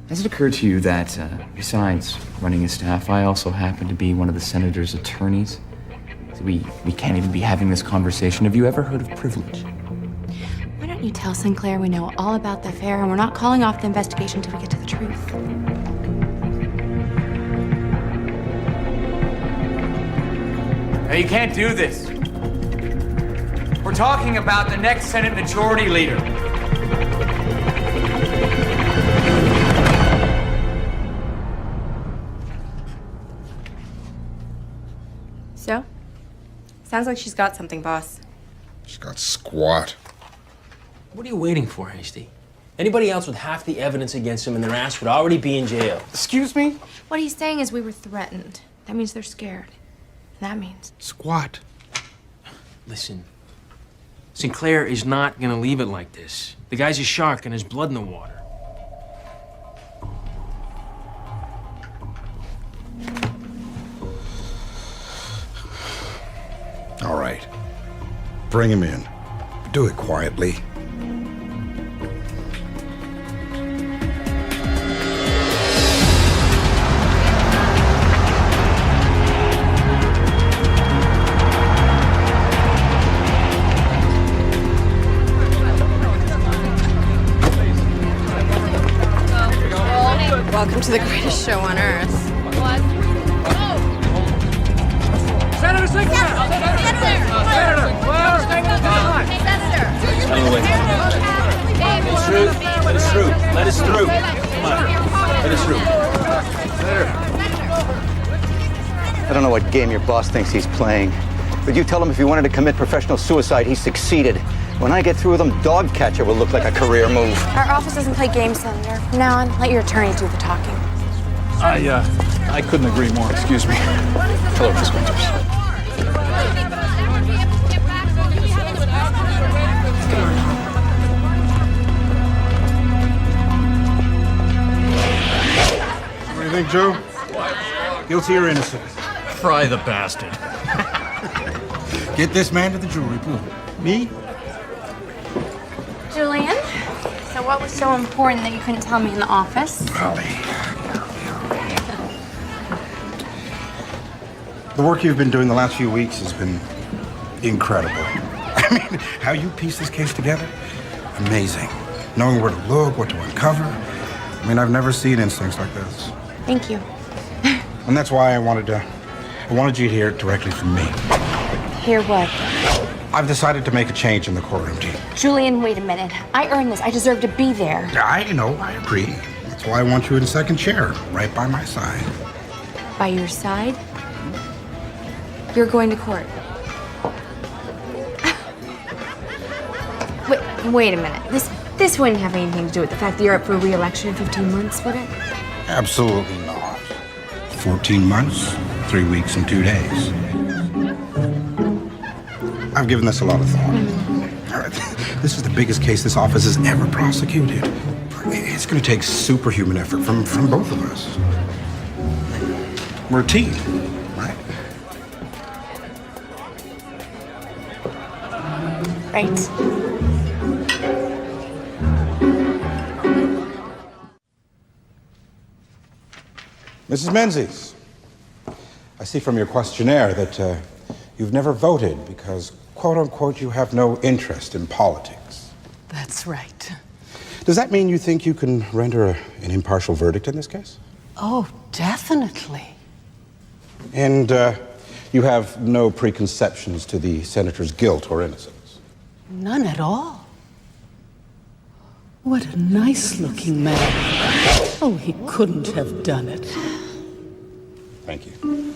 Has it occurred to you that, besides running his staff, I also happen to be one of the senator's attorneys? So we can't even be having this conversation. Have you ever heard of privilege? Why don't you tell Sinclair we know all about the affair and we're not calling off the investigation until we get to the truth? Now, you can't do this. We're talking about the next Senate Majority Leader. So? Sounds like she's got something, boss. She's got squat. What are you waiting for, Hasty? Anybody else with half the evidence against him and their ass would already be in jail. Excuse me? What he's saying is we were threatened. That means they're scared. And that means... Squat. Listen, Sinclair is not gonna leave it like this. The guy's a shark and there's blood in the water. All right. Bring him in. Do it quietly. Welcome to the greatest show on earth. Senator Sinclair! Let us through. Let us through. Come on. Let us through. I don't know what game your boss thinks he's playing, but you tell him if he wanted to commit professional suicide, he succeeded. When I get through with him, dog catcher will look like a career move. Our office doesn't play games, Senator. From now on, let your attorney do the talking. I couldn't agree more. Excuse me. Hello, Miss Winters. What do you think, Joe? Guilty or innocent? Fry the bastard. Get this man to the jewelry pool. Me? Julian, so what was so important that you couldn't tell me in the office? Holly. The work you've been doing the last few weeks has been incredible. I mean, how you piece this case together, amazing. Knowing where to look, what to uncover. I mean, I've never seen instincts like this. Thank you. And that's why I wanted you to hear it directly from me. Hear what? I've decided to make a change in the courtroom team. Julian, wait a minute. I earned this. I deserve to be there. I know, I agree. That's why I want you in second chair, right by my side. by your side. You're going to court. Wait a minute. This wouldn't have anything to do with the fact that you're up for re-election in 15 months, would it? Absolutely not. 14 months, 3 weeks, and 2 days. I've given this a lot of thought. All right, this is the biggest case this office has ever prosecuted. It's going to take superhuman effort from both of us. We're a team, right? Right. Mrs. Menzies, I see from your questionnaire that you've never voted because, quote unquote, you have no interest in politics. That's right. Does that mean you think you can render an impartial verdict in this case? Oh, definitely. And you have no preconceptions to the senator's guilt or innocence? None at all. What a nice-looking man. Oh, he couldn't have done it. Thank you.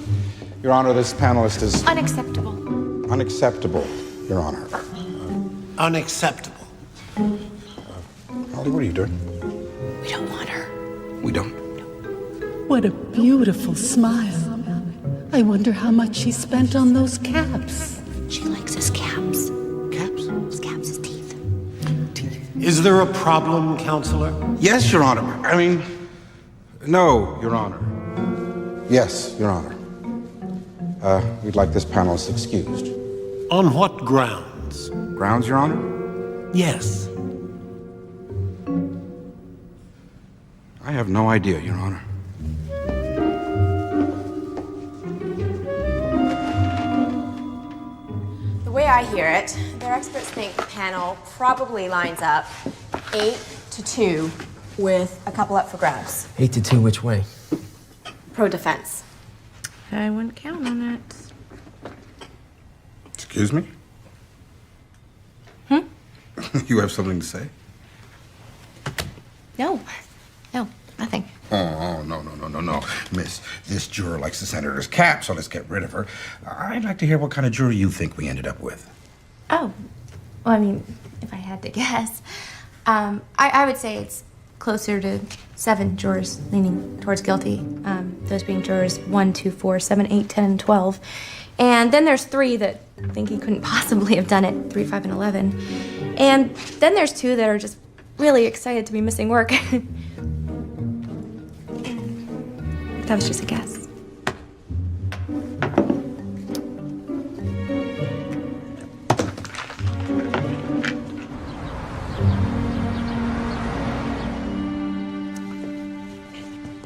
Your Honor, this panelist is... Unacceptable. Unacceptable, Your Honor. Unacceptable. Holly, what are you doing? We don't want her. We don't. What a beautiful smile. I wonder how much she spent on those caps. She likes his caps. Caps? His caps, his teeth. Is there a problem, Counselor? Yes, Your Honor. I mean, no, Your Honor. Yes, Your Honor. We'd like this panelist excused. On what grounds? Grounds, Your Honor? Yes. I have no idea, Your Honor. The way I hear it, their experts think the panel probably lines up 8-2 with a couple up for grabs. 8-2 which way? Pro-defense. I wouldn't count on it. Excuse me? You have something to say? No, nothing. Oh, no. Miss, this juror likes the senator's cap, so let's get rid of her. I'd like to hear what kind of jury you think we ended up with. Oh, well, I mean, if I had to guess, I would say it's closer to 7 jurors leaning towards guilty. Those being jurors 1, 2, 4, 7, 8, 10, and 12. And then there's 3 that think he couldn't possibly have done it, 3, 5, and 11. And then there's 2 that are just really excited to be missing work. That was just a guess.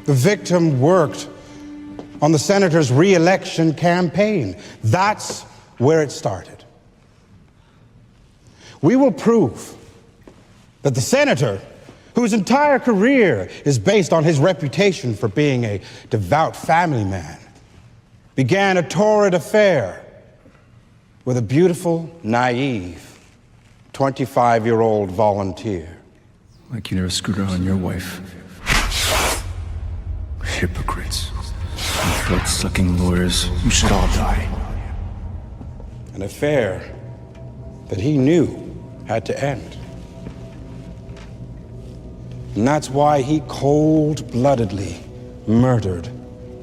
The victim worked on the senator's re-election campaign. That's where it started. We will prove that the senator, whose entire career is based on his reputation for being a devout family man, began a torrid affair with a beautiful, naive, 25-year-old volunteer. Like you never screwed around on your wife. Hypocrites. Throat-sucking lawyers. You should all die. An affair that he knew had to end. And that's why he cold-bloodedly murdered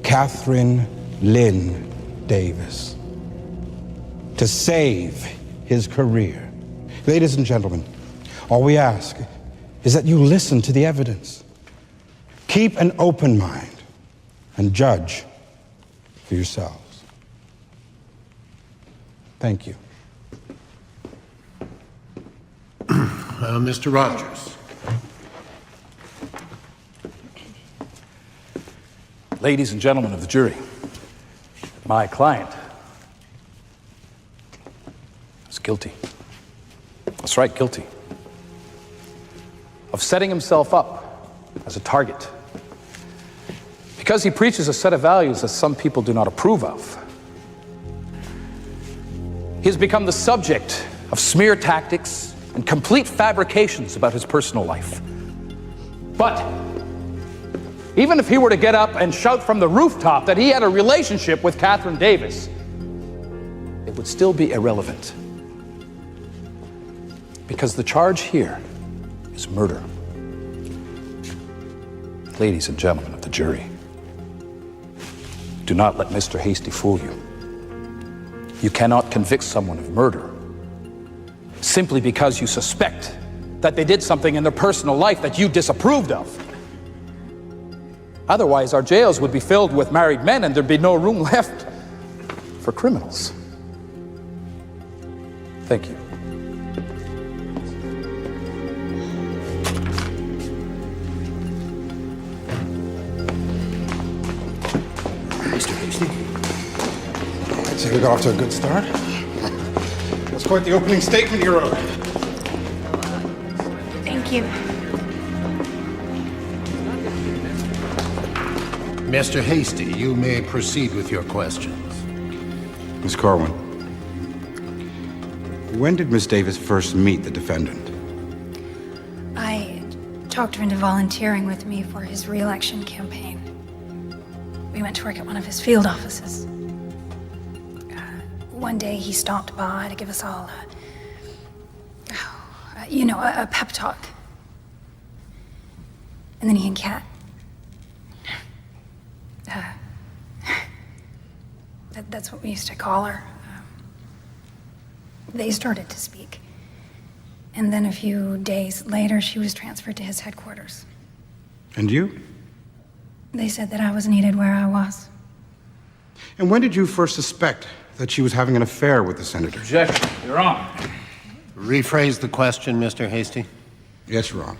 Catherine Lynn Davis to save his career. Ladies and gentlemen, all we ask is that you listen to the evidence. Keep an open mind and judge for yourselves. Thank you. Mr. Rogers. Ladies and gentlemen of the jury, my client is guilty. That's right, guilty. Of setting himself up as a target. Because he preaches a set of values that some people do not approve of. He has become the subject of smear tactics and complete fabrications about his personal life. But Even if he were to get up and shout from the rooftop that he had a relationship with Catherine Davis, it would still be irrelevant. Because the charge here is murder. Ladies and gentlemen of the jury, do not let Mr. Hasty fool you. You cannot convict someone of murder simply because you suspect that they did something in their personal life that you disapproved of. Otherwise, our jails would be filled with married men and there'd be no room left for criminals. Thank you. Mr. Hasty, I'd say we got off to a good start. That's quite the opening statement, Your Honor. Thank you. Mr. Hasty, you may proceed with your questions. Miss Corwin, when did Miss Davis first meet the defendant? I talked her into volunteering with me for his re-election campaign. We went to work at one of his field offices. One day he stopped by to give us all a pep talk. And then he and Kat, that's what we used to call her. They started to speak. And then a few days later, she was transferred to his headquarters. And you? They said that I was needed where I was. And when did you first suspect that she was having an affair with the senator? Objection, Your Honor. Rephrase the question, Mr. Hasty. Yes, Your Honor.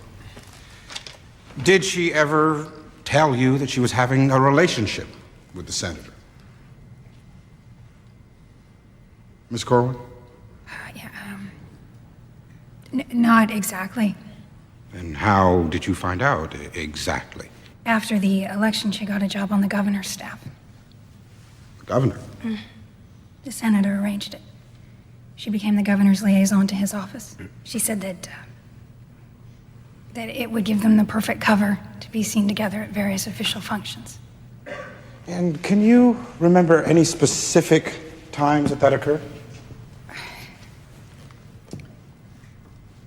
Did she ever tell you that she was having a relationship with the senator? Miss Corwin? Not exactly. And how did you find out exactly? After the election, she got a job on the governor's staff. The governor? The senator arranged it. She became the governor's liaison to his office. She said that it would give them the perfect cover to be seen together at various official functions. And can you remember any specific times that occurred?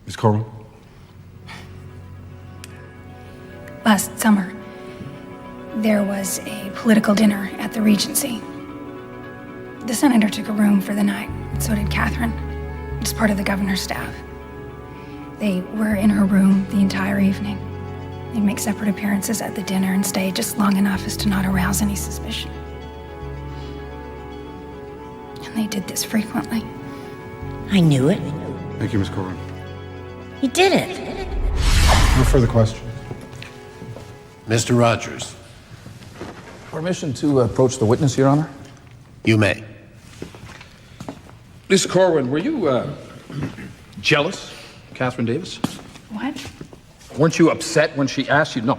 Miss Corwin? Last summer, there was a political dinner at the Regency. The senator took a room for the night, and so did Catherine, as part of the governor's staff. They were in her room the entire evening. They'd make separate appearances at the dinner and stay just long enough as to not arouse any suspicion. And they did this frequently. I knew it. Thank you, Miss Corwin. You did it. No further questions. Mr. Rogers. Permission to approach the witness, Your Honor? You may. Miss Corwin, were you jealous, Catherine Davis? What? Weren't you upset when she asked you,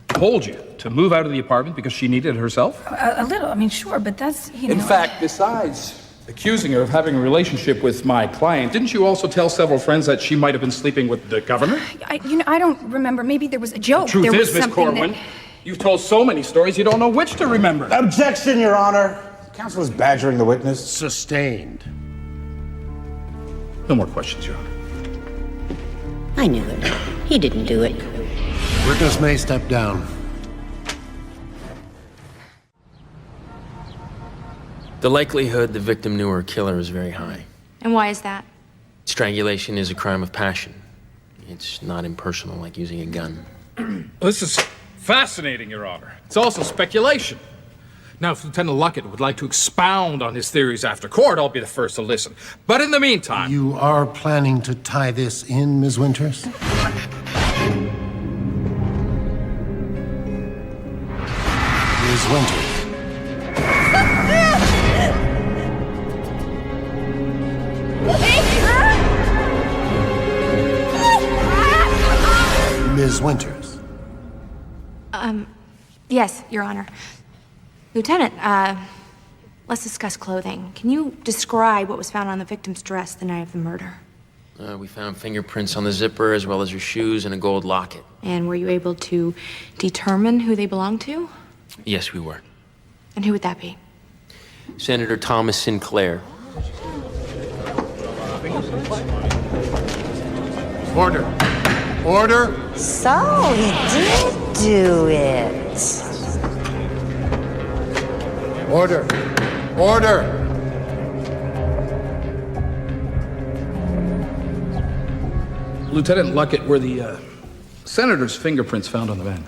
told you to move out of the apartment because she needed it herself? A little, I mean, sure, but that's, In fact, besides accusing her of having a relationship with my client, didn't you also tell several friends that she might have been sleeping with the governor? I don't remember. Maybe there was a joke. The truth there was is, Miss something Corwin, you've told so many stories you don't know which to remember. Objection, Your Honor. Counsel is badgering the witness. Sustained. No more questions, Your Honor. I knew it. He didn't do it. Witness may step down. The likelihood the victim knew her killer is very high. And why is that? Strangulation is a crime of passion. It's not impersonal like using a gun. This is fascinating, Your Honor. It's also speculation. Now, if Lieutenant Luckett would like to expound on his theories after court, I'll be the first to listen. But in the meantime... You are planning to tie this in, Ms. Winters? Ms. Winters. Ms. Winters. Yes, Your Honor. Lieutenant, let's discuss clothing. Can you describe what was found on the victim's dress the night of the murder? We found fingerprints on the zipper as well as her shoes and a gold locket. And were you able to determine who they belonged to? Yes, we were. And who would that be? Senator Thomas Sinclair. Order. Order. So he did do it. Order. Order. Lieutenant Luckett, were the senator's fingerprints found on the van?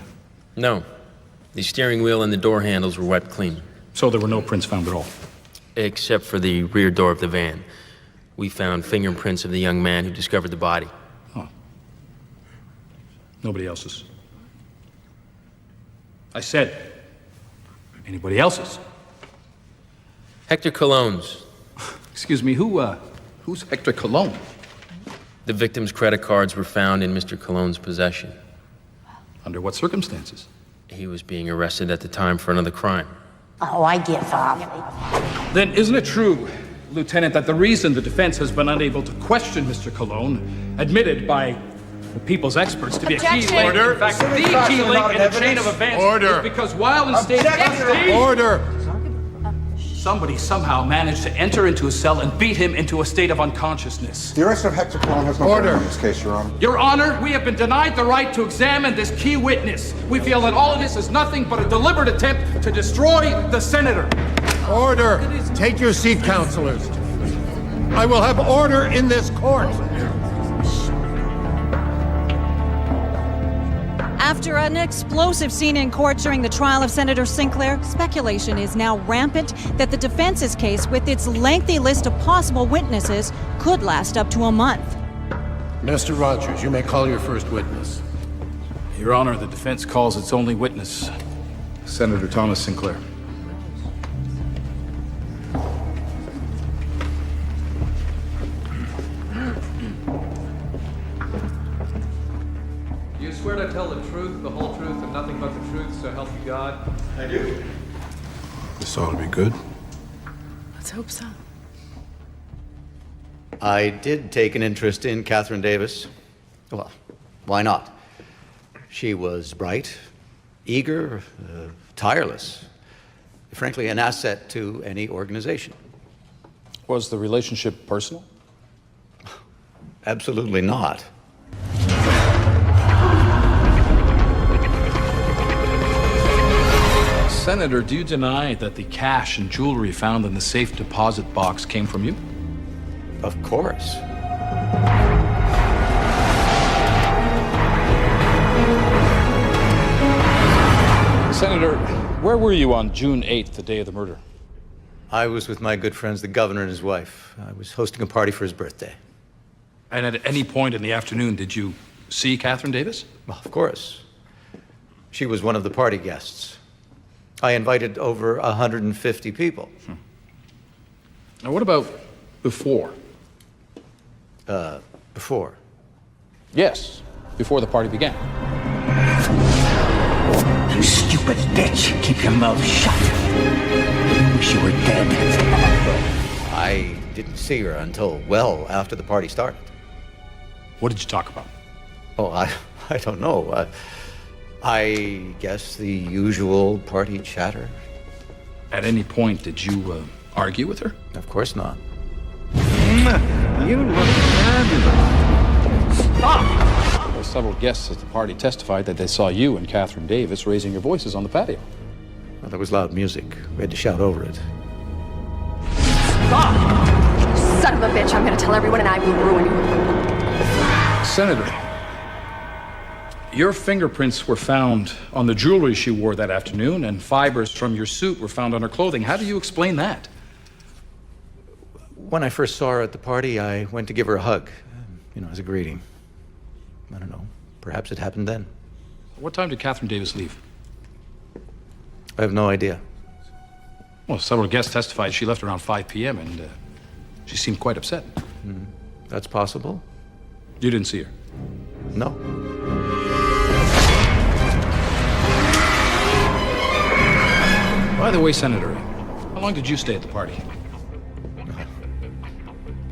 No. The steering wheel and the door handles were wiped clean. So there were no prints found at all? Except for the rear door of the van. We found fingerprints of the young man who discovered the body. Oh. Nobody else's? I said, anybody else's? Hector Cologne's. Excuse me, who's Hector Cologne? The victim's credit cards were found in Mr. Cologne's possession. Under what circumstances? He was being arrested at the time for another crime. Oh, I give up. Then isn't it true, Lieutenant, that the reason the defense has been unable to question Mr. Cologne, admitted by the people's experts to be a key link, Order. in fact, the key link in the chain of events, Order. is because while in state custody, Order. somebody somehow managed to enter into his cell and beat him into a state of unconsciousness. The arrest of Hector Cologne has no bearing on this case, Your Honor. Your Honor, we have been denied the right to examine this key witness. We feel that all of this is nothing but a deliberate attempt to destroy the senator. Order. Take your seat, counselors. I will have order in this court. After an explosive scene in court during the trial of Senator Sinclair, speculation is now rampant that the defense's case, with its lengthy list of possible witnesses, could last up to a month. Mr. Rogers, you may call your first witness. Your Honor, the defense calls its only witness, Senator Thomas Sinclair. You swear to tell the truth, the whole truth, and nothing but the truth, so help you God? I do. This ought to be good. Let's hope so. I did take an interest in Catherine Davis. Well, why not? She was bright, eager, tireless. Frankly, an asset to any organization. Was the relationship personal? Absolutely not. Senator, do you deny that the cash and jewelry found in the safe deposit box came from you? Of course. Senator, where were you on June 8th, the day of the murder? I was with my good friends, the governor and his wife. I was hosting a party for his birthday. And at any point in the afternoon, did you see Catherine Davis? Well, of course. She was one of the party guests. I invited over 150 people. Now, what about before? Before? Yes, before the party began. You stupid bitch! Keep your mouth shut. I wish you were dead. I didn't see her until well after the party started. What did you talk about? Oh, I don't know. I guess the usual party chatter. At any point, did you argue with her? Of course not. You look fabulous. Stop! Well, several guests at the party testified that they saw you and Catherine Davis raising your voices on the patio. Well, there was loud music. We had to shout over it. Stop! Son of a bitch, I'm gonna tell everyone and I will ruin you. Senator, your fingerprints were found on the jewelry she wore that afternoon, and fibers from your suit were found on her clothing. How do you explain that? When I first saw her at the party, I went to give her a hug, as a greeting. I don't know. Perhaps it happened then. What time did Catherine Davis leave? I have no idea. Well, several guests testified she left around 5 p.m., and she seemed quite upset. That's possible. You didn't see her? No. By the way, Senator, how long did you stay at the party?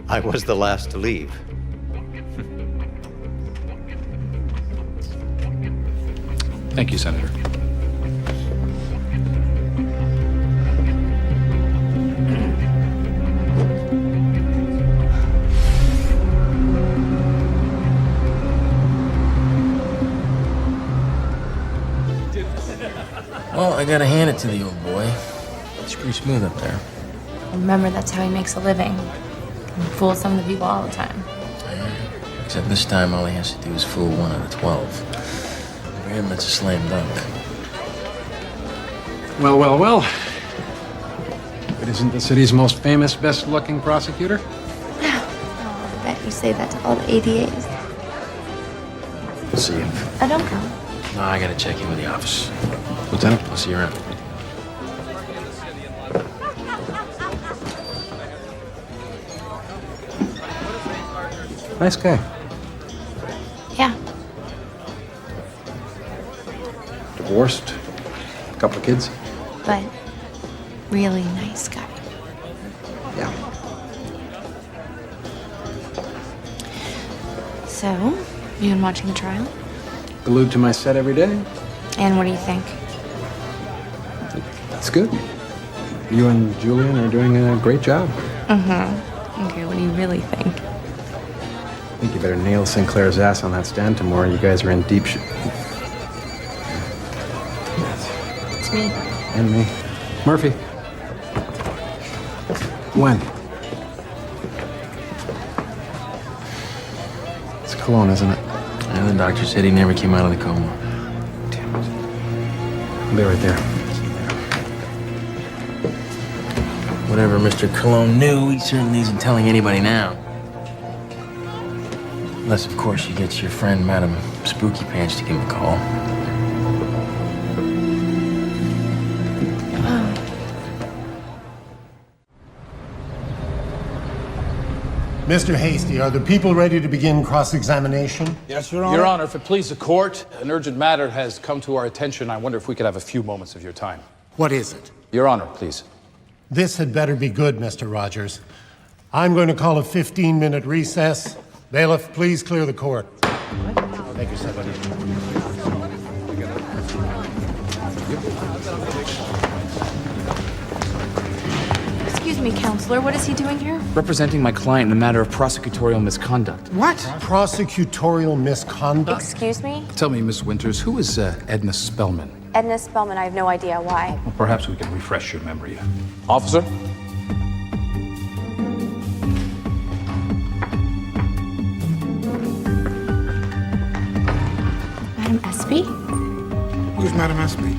I was the last to leave. Thank you, Senator. Well, I gotta hand it to the old boy. It's pretty smooth up there. Remember, that's how he makes a living. He fools some of the people all the time. Except this time, all he has to do is fool 1 out of 12. For him, that's a slam dunk. Well, well, well. It isn't the city's most famous, best-looking prosecutor? Oh, I bet you say that to all the ADAs. See you. I don't go. No, I gotta check in with the office. Lieutenant? I'll see you around. Nice guy. Yeah. Divorced. A couple of kids. But really nice guy. Yeah. So, you been watching the trial? Glued to my set every day. And what do you think? That's good. You and Julian are doing a great job. Mm-hmm. Okay, what do you really think? I think you better nail Sinclair's ass on that stand tomorrow. You guys are in deep shit. It's me. And me. Murphy. When? It's cologne, isn't it? And the doctor said he never came out of the coma. Damn it. I'll be right there. Whatever Mr. Cologne knew, he certainly isn't telling anybody now. Unless, of course, you get your friend, Madam Spooky Pants, to give him a call. Mr. Hasty, are the people ready to begin cross-examination? Yes, Your Honor. Your Honor, if it please the court, an urgent matter has come to our attention. I wonder if we could have a few moments of your time. What is it? Your Honor, please. This had better be good, Mr. Rogers. I'm going to call a 15-minute recess. Bailiff, please clear the court. Thank you, Senator. Excuse me, counselor, what is he doing here? Representing my client in a matter of prosecutorial misconduct. What? Prosecutorial misconduct? Excuse me? Tell me, Miss Winters, who is Edna Spellman? Edna Spellman, I have no idea why. Well, perhaps we can refresh your memory. Officer? Madam Espy? Who's Madam Espy?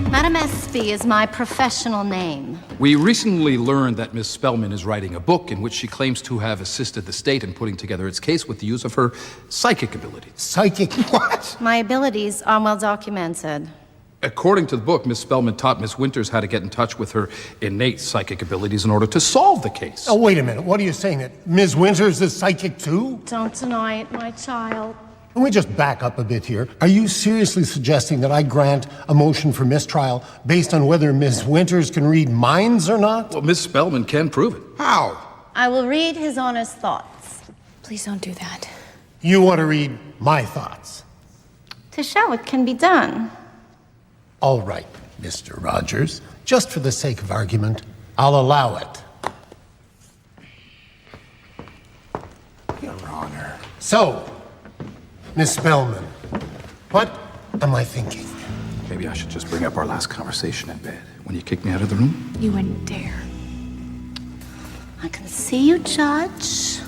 Madam Espy is my professional name. We recently learned that Miss Spellman is writing a book in which she claims to have assisted the state in putting together its case with the use of her psychic abilities. Psychic what? My abilities are well documented. According to the book, Miss Spellman taught Miss Winters how to get in touch with her innate psychic abilities in order to solve the case. Oh, wait a minute. What are you saying? That Ms. Winters is psychic too? Don't deny it, my child. Let me just back up a bit here. Are you seriously suggesting that I grant a motion for mistrial based on whether Ms. Winters can read minds or not? Well, Miss Spellman can prove it. How? I will read His Honor's thoughts. Please don't do that. You want to read my thoughts? To show it can be done. All right, Mr. Rogers. Just for the sake of argument, I'll allow it. Your Honor. So, Miss Spellman, what am I thinking? Maybe I should just bring up our last conversation in bed when you kicked me out of the room. You wouldn't dare. I can see you, Judge.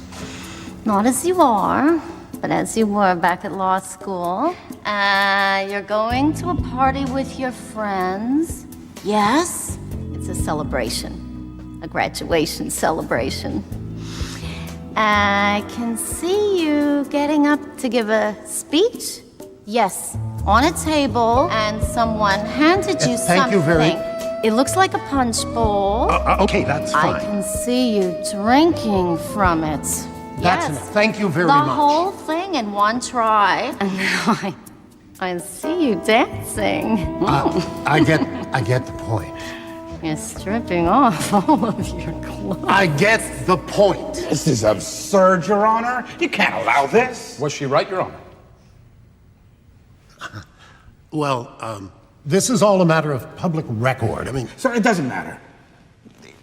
Not as you are, but as you were back at law school. You're going to a party with your friends. Yes, it's a celebration, a graduation celebration. I can see you getting up to give a speech. Yes, on a table, and someone handed you something. Thank you very... It looks like a punch bowl. Okay, that's fine. I can see you drinking from it. That's Yes. enough. Thank you very the much. whole thing in one try. And now I see you dancing. I get the point. You're stripping off all of your clothes. I get the point. This is absurd, Your Honor. You can't allow this. Was she right, Your Honor? Well, this is all a matter of public record. I mean, Sir, it doesn't matter.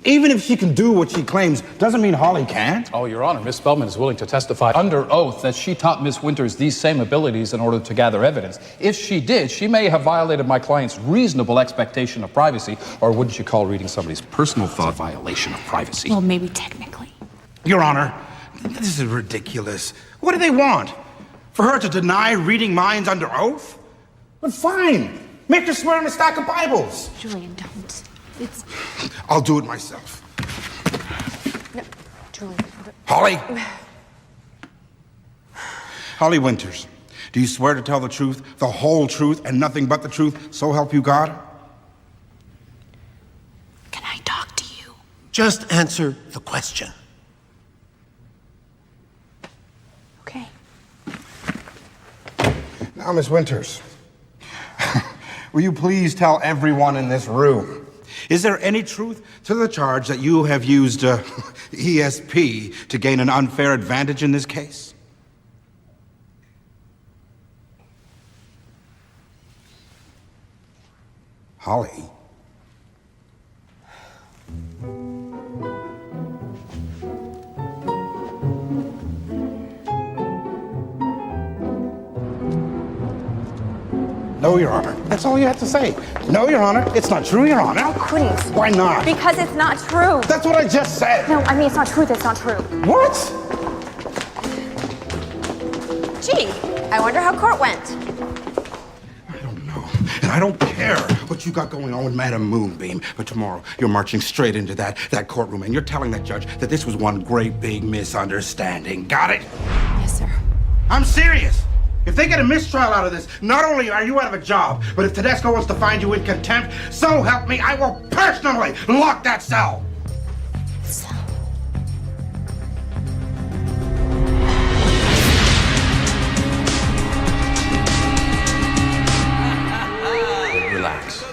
Even if she can do what she claims, doesn't mean Holly can't. Oh, Your Honor, Miss Spellman is willing to testify under oath that she taught Miss Winters these same abilities in order to gather evidence. If she did, she may have violated my client's reasonable expectation of privacy, or wouldn't you call reading somebody's personal thought a violation of privacy? Well, maybe technically. Your Honor, this is ridiculous. What do they want? For her to deny reading minds under oath? Well, fine. Make her swear on a stack of Bibles. Julian, don't. It's... I'll do it myself. No, Julian. Holly? Holly Winters, do you swear to tell the truth, the whole truth, and nothing but the truth, so help you God? Can I talk to you? just answer the question. Okay. Now, Miss Winters, will you please tell everyone in this room, is there any truth to the charge that you have used ESP to gain an unfair advantage in this case? Holly. No, Your Honor. That's all you have to say. No, Your Honor. It's not true, Your Honor. I couldn't. Why not? Because it's not true. That's what I just said. No, I mean, it's not true. That's not true. What? Gee, I wonder how court went. And I don't care what you got going on with Madam Moonbeam, but tomorrow you're marching straight into that courtroom and you're telling that judge that this was one great big misunderstanding. Got it? Yes, sir. I'm serious. If they get a mistrial out of this, not only are you out of a job, but if Tedesco wants to find you in contempt, so help me, I will personally lock that cell. Relax.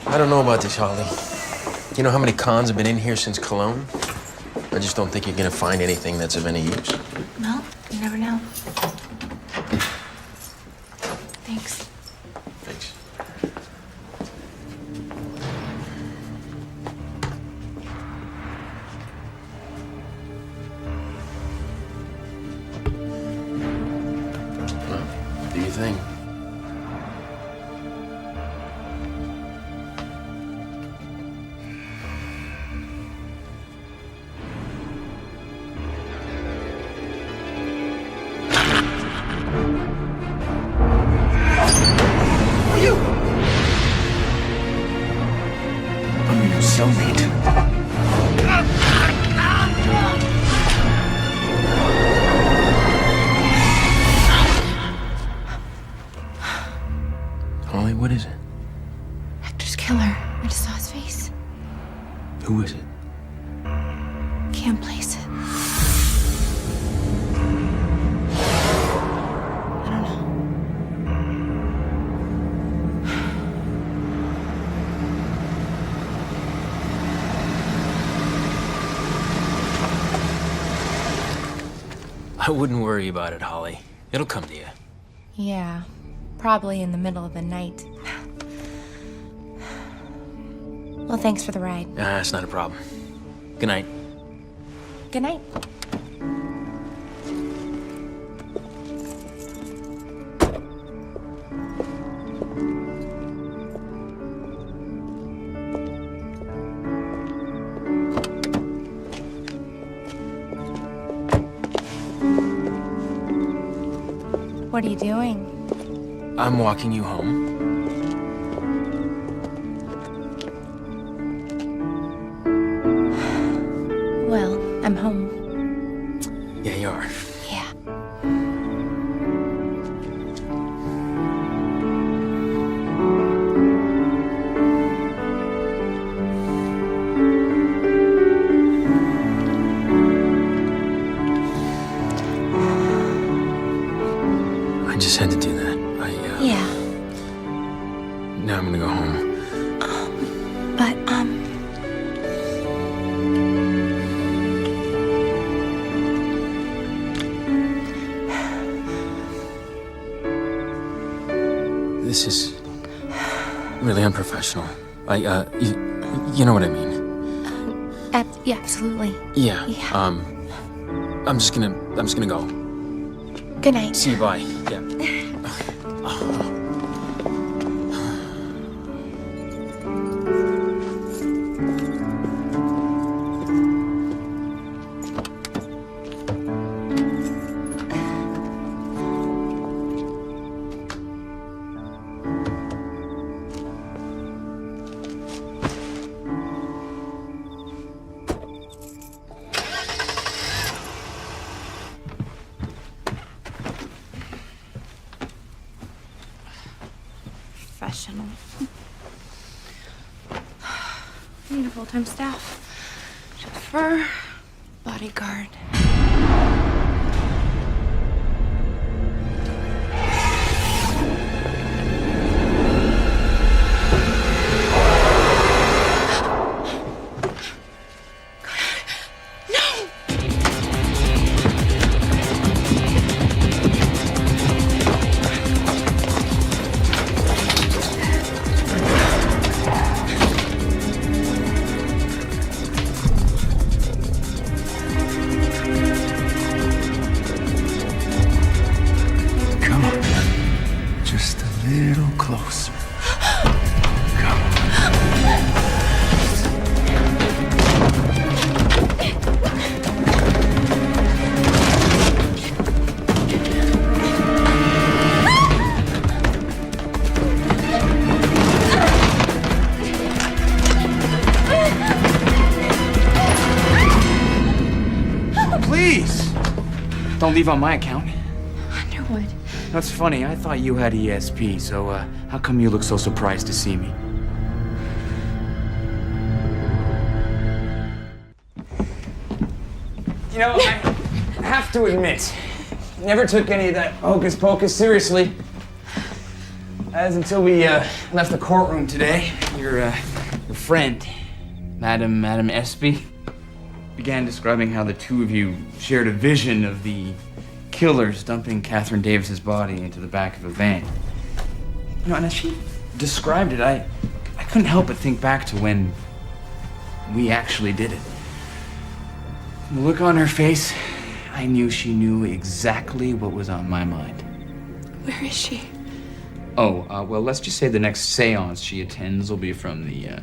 I don't know about this, Holly. You know how many cons have been in here since Cologne? I just don't think you're gonna find anything that's of any use. No, you never know. Thanks. Thanks. Well, do your thing. Cellmate. Holly, what is it? Hector's killer. I just saw his face. Who is it? Can't place it. I don't know. I wouldn't worry about it, Holly. It'll come to you. Yeah, probably in the middle of the night. Well, thanks for the ride. It's not a problem. Good night. Good night. What are you doing? I'm walking you home. Well, I'm home. Yeah, you are. Yeah. I just had to do that. Yeah. Now I'm gonna go home. But, This is really unprofessional. You know what I mean. Yeah, absolutely. Yeah. Yeah. I'm just gonna go. Good night. See you, bye. Yeah. Professional. I need a full-time staff. Chauffeur, bodyguard. Just a little closer. Please! Don't leave on my account. Underwood. That's funny. I thought you had ESP, so how come you look so surprised to see me? You know, I have to admit, never took any of that hocus pocus seriously. As until we left the courtroom today, your friend, Madam Espy, began describing how the two of you shared a vision of the killers dumping Catherine Davis's body into the back of a van. You know, and as she described it, I couldn't help but think back to when we actually did it. From the look on her face, I knew she knew exactly what was on my mind. Where is she? Oh, well, let's just say the next seance she attends will be from the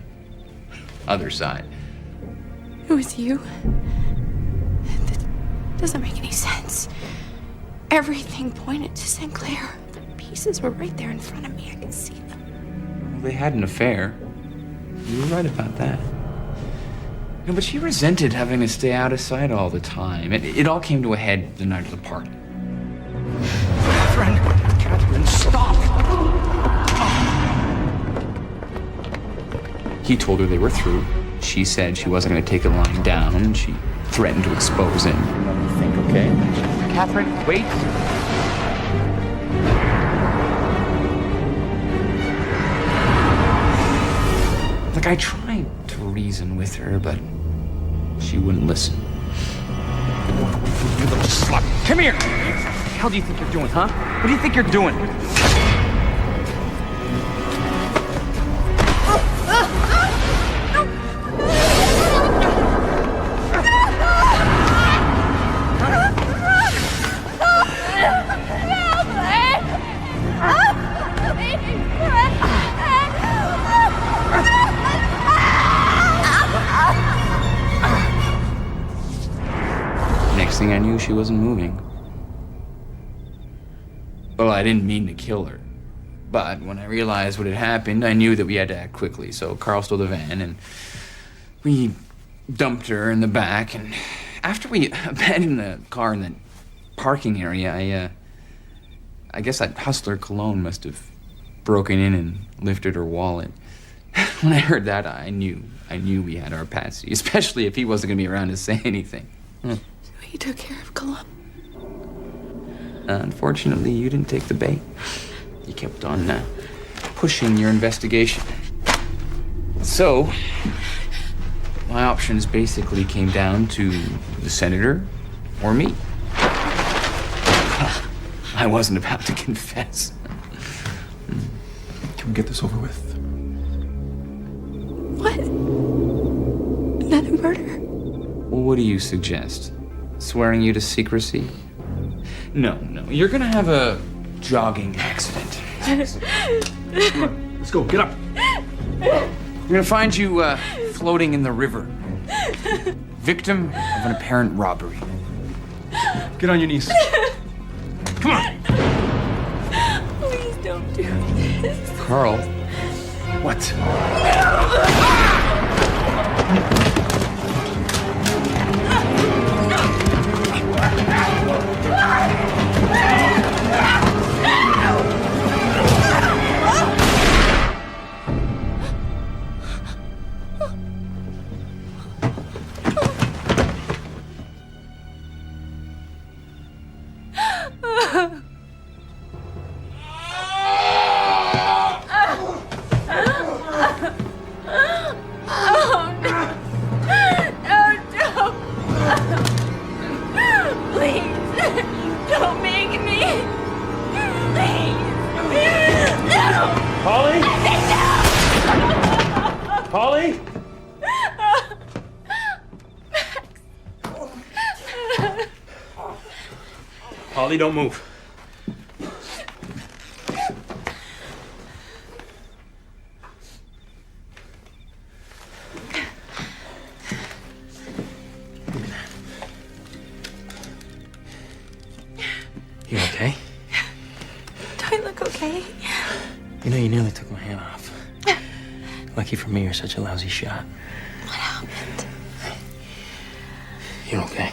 other side. It was you? That doesn't make any sense. Everything pointed to Sinclair. The pieces were right there in front of me. I could see them. Well, they had an affair. You were right about that. No, but she resented having to stay out of sight all the time. It all came to a head the night of the party. Catherine, stop! He told her they were through. She said she wasn't going to take it lying down. She threatened to expose him. Let me think, okay? Catherine, wait. Like, I tried to reason with her, but she wouldn't listen. You little slut. Come here! What the hell do you think you're doing, huh? What do you think you're doing? Next thing I knew, she wasn't moving. Well, I didn't mean to kill her. But when I realized what had happened, I knew that we had to act quickly. So Carl stole the van, and we dumped her in the back. And after we abandoned the car in the parking area, I guess that hustler Cologne must have broken in and lifted her wallet. When I heard that, I knew we had our Patsy, especially if he wasn't going to be around to say anything. So he took care of Cologne. Unfortunately, you didn't take the bait. You kept on pushing your investigation. So, my options basically came down to the senator or me. I wasn't about to confess. can get this over with. What? Another murder? Well, what do you suggest? Swearing you to secrecy? No. You're gonna have a jogging accident. Come on, let's go. Get up. We're gonna find you floating in the river. Victim of an apparent robbery. Get on your knees. Come on. Please don't do this. Carl. What? Holly? Holly, don't move. You okay? Do I look okay? You know, you nearly took my hand off. Lucky for me, you're such a lousy shot. What happened? You're okay.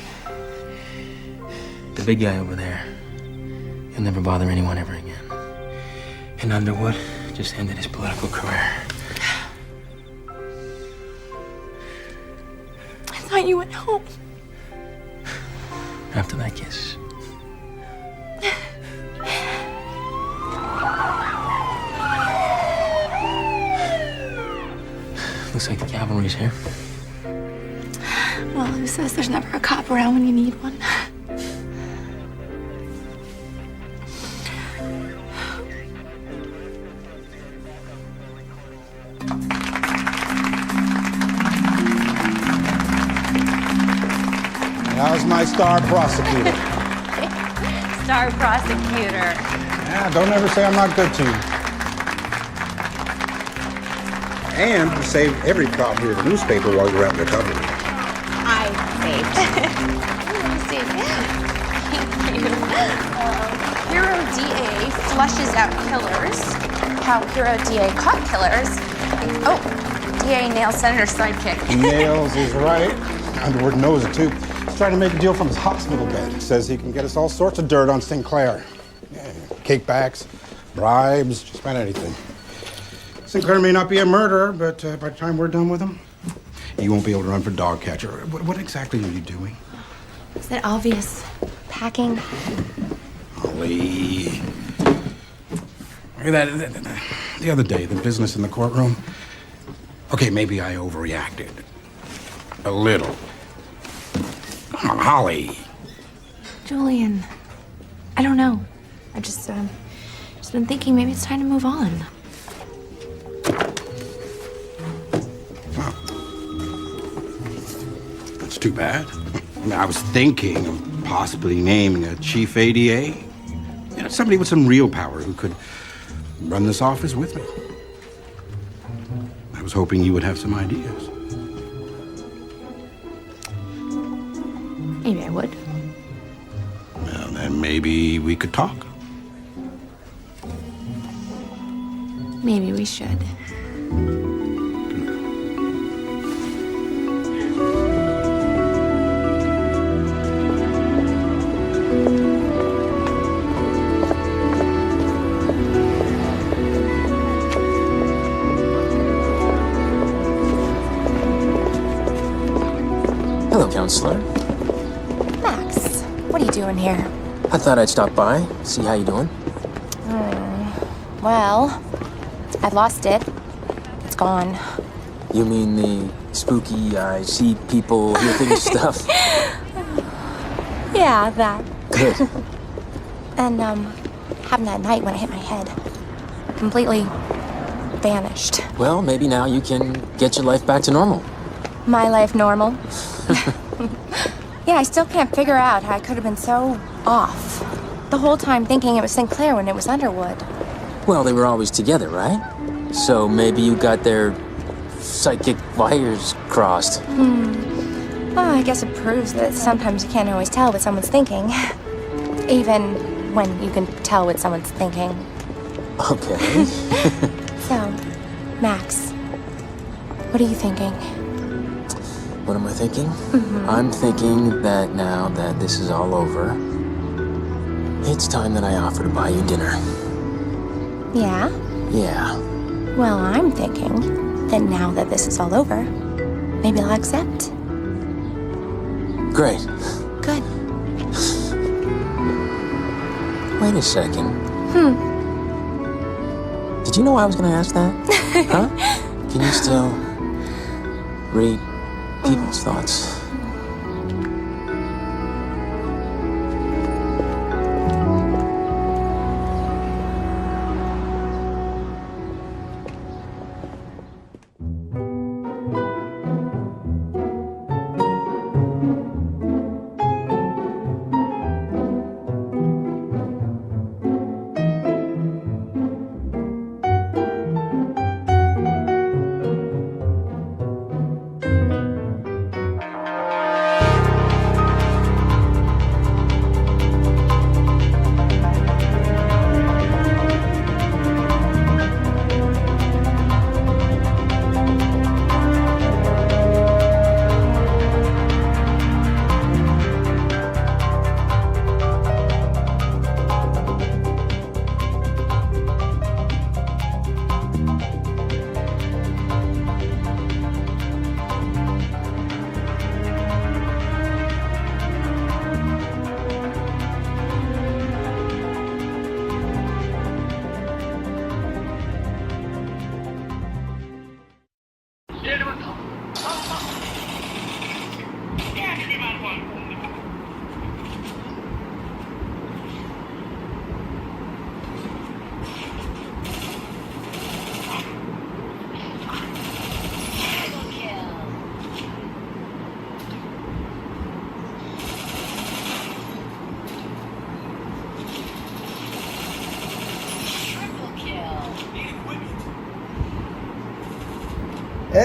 The big guy over there, he'll never bother anyone ever again. And Underwood just ended his political career. I thought you went home. After that kiss. Looks like the cavalry's here. Well, who says there's never a cop around when you need one? How's my star prosecutor? Star prosecutor. Yeah, don't ever say I'm not good to you. And you saved every problem here at the newspaper while you were out undercover. I saved. Thank you. Hero DA flushes out killers. How Hero DA caught killers. Oh, DA nails Senator's sidekick. Nails is right. Underwood knows it, too. He's trying to make a deal from his hospital bed. Says he can get us all sorts of dirt on Sinclair. Yeah, kickbacks, bribes, just about anything. Sinclair may not be a murderer, but by the time we're done with him, you won't be able to run for dog catcher. What exactly are you doing? Is it obvious? Packing? Holly. Look at that. The other day, the business in the courtroom. Okay, maybe I overreacted. A little. Come on, Holly. Julian, I don't know. I've just been thinking maybe it's time to move on. That's too bad. I mean, I was thinking of possibly naming a chief ADA. You know, somebody with some real power who could run this office with me. I was hoping you would have some ideas. Maybe I would. Well, then maybe we could talk. Maybe we should. Hello, Counselor. Max, what are you doing here? I thought I'd stop by, see how you doing. Well, I've lost it. It's gone. You mean the spooky, I see people, hear things stuff? Yeah, that. Good. And, happened that night when I hit my head. Completely vanished. Well, maybe now you can get your life back to normal. My life normal. Yeah, I still can't figure out how I could have been so off. The whole time thinking it was Sinclair when it was Underwood. Well, they were always together, right? So maybe you got their psychic wires crossed. Well, I guess it proves that sometimes you can't always tell what someone's thinking. Even when you can tell what someone's thinking. Okay. So, Max, what are you thinking? What am I thinking? I'm thinking that now that this is all over, it's time that I offer to buy you dinner. Yeah? Yeah. Well, I'm thinking that now that this is all over, maybe I'll accept. Great. Good. Wait a second. Did you know I was going to ask that? Huh? Can you still read people's thoughts?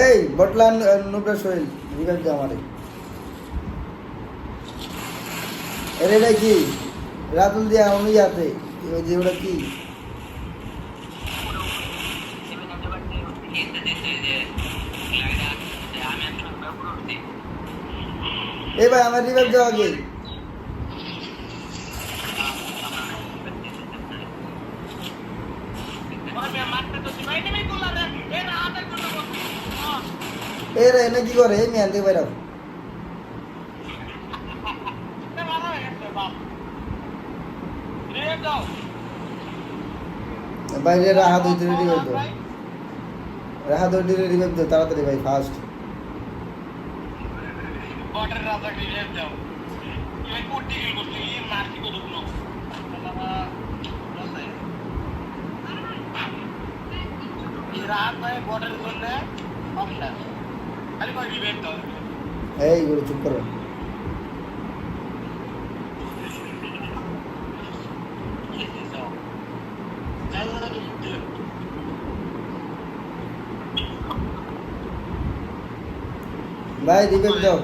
এই বটলান Nubra Sohel revive দে আমারে এর এটা কি রাতুল দিয়া অনুযাতে ওই যে ওটা কি এই ভাই আমার রিভাইভ দাও আগে এরা এনে কি করে এই মেয়ান্তে বাইরাও বাইরে রাহা দুইতে রিভাইভ দাও রাহা দুইতে রিভাইভ দাও তাড়াতাড়ি ভাই ফাস্ট বর্ডার রাজা রিভাইভ দাও এই কোটি গিল করতে এই মারতি কো দুনো বাবা রসে এই রাত ভাই বর্ডার জন্য অফলার খালি কই রিভাইভ দাও এই গুলো চুপ করো ভাই রিভাইভ দাও